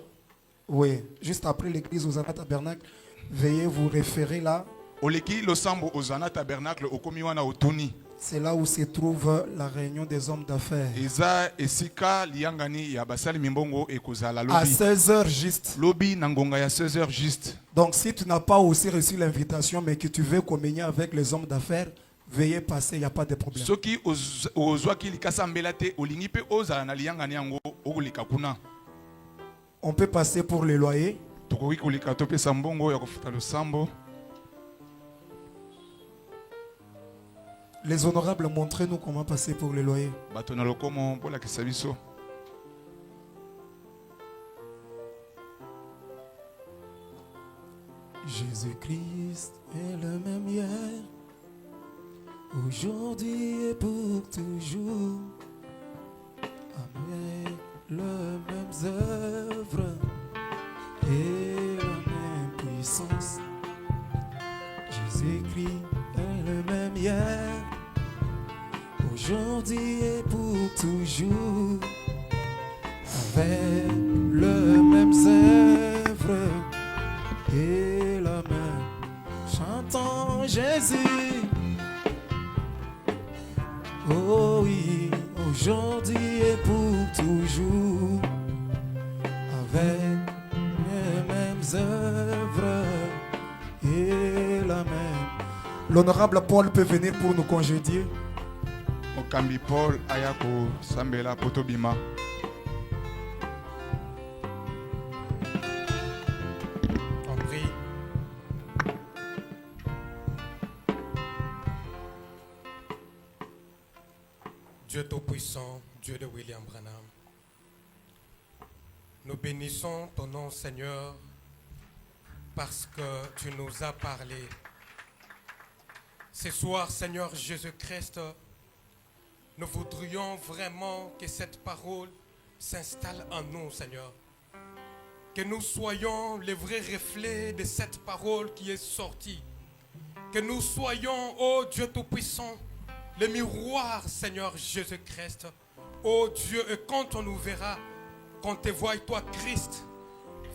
Oui, juste après l'église Ozana Tabernacle, veuillez vous référer là. oleki losambo Ozana Tabernacle okomi wana otuni C'est là où se trouve la réunion des hommes d'affaires. eza esika liyangani ya basali mimbongo ekozala À lobi 16h juste. lobi na ngonga ya 16h juste. Donc si tu n'as pas aussi reçu l'invitation, mais que tu veux communier avec les hommes d'affaires, veuillez passer, il n'y a pas de problème. soki ozwaki likasa mbela te olingi pe ozala na liyangani yango okoleka kuna On peut passer pour les loyers. tokoki koleka topesa mbongo ya kofuta losambo. Les honorables, montrez-nous comment passer pour les loyers. bato na lokomo bolakisa biso. Jésus-Christ est le même hier, aujourd'hui et pour toujours, avec les mêmes œuvres et la même puissance. Jésus-Christ est le même hier, aujourd'hui et pour toujours, avec les mêmes œuvres et la main. Chantons Jésus. Oh oui, aujourd'hui et pour toujours, avec les mêmes œuvres et la même. L'honorable Paul peut venir pour nous congédier. mokambi Paul ayako sambela potobima. On prie. Dieu Tout-Puissant, Dieu de William Branham, nous bénissons ton nom, Seigneur, parce que tu nous as parlé. Ce soir, Seigneur Jésus-Christ, nous voudrions vraiment que cette parole s'installe en nous, Seigneur. Que nous soyons les vrais reflets de cette parole qui est sortie. Que nous soyons, ô Dieu Tout-Puissant, le miroir, Seigneur Jésus-Christ. Ô Dieu, et quand on nous verra, qu'on te voie, toi, Christ,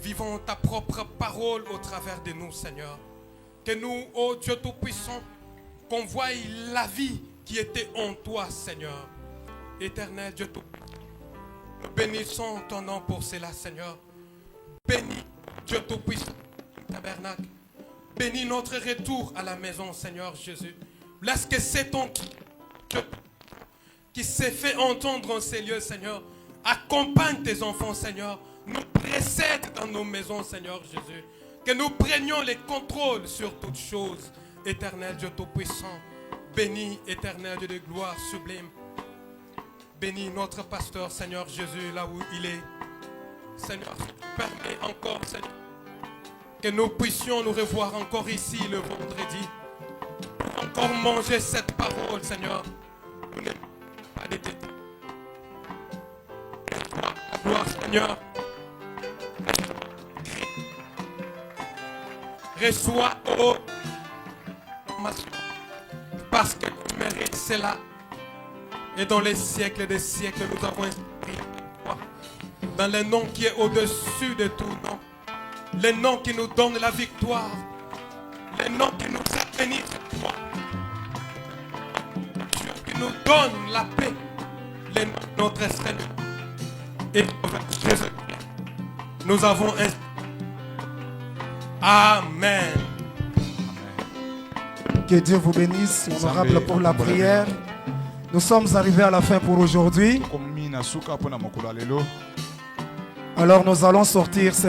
vivons ta propre parole au travers de nous, Seigneur. Que nous, ô Dieu Tout-Puissant, qu'on voie la vie qui était en toi, Seigneur. Éternel Dieu Tout-Puissant, Nous bénissons ton nom pour cela, Seigneur. Bénis Dieu Tout-Puissant, tabernacle. Bénis notre retour à la maison, Seigneur Jésus. Laisse que c'est ton Dieu qui s'est fait entendre en ces lieux, Seigneur. Accompagne tes enfants, Seigneur. Nous précède dans nos maisons, Seigneur Jésus. Que nous prenions les contrôles sur toutes choses. Éternel Dieu Tout-Puissant, bénis, éternel Dieu de gloire sublime. Bénis notre pasteur, Seigneur Jésus, là où il est. Seigneur, permets encore, Seigneur, que nous puissions nous revoir encore ici le vendredi. Encore manger cette parole, Seigneur. Nous n'aimons pas des détails. Gloire, Seigneur. Reçois, oh, parce que tu mérites cela. Et dans les siècles des siècles, nous avons inscrit dans le nom qui est au-dessus de tout nom. Le nom qui nous donne la victoire. Le nom qui nous a bénis. Dieu qui nous donne la paix. Le nom de notre Seigneur. Et Jésus, nous avons inscrit. Amen. Que Dieu vous bénisse, honorable, pour la prière. Nous sommes arrivés à la fin pour aujourd'hui. Alors nous allons sortir selon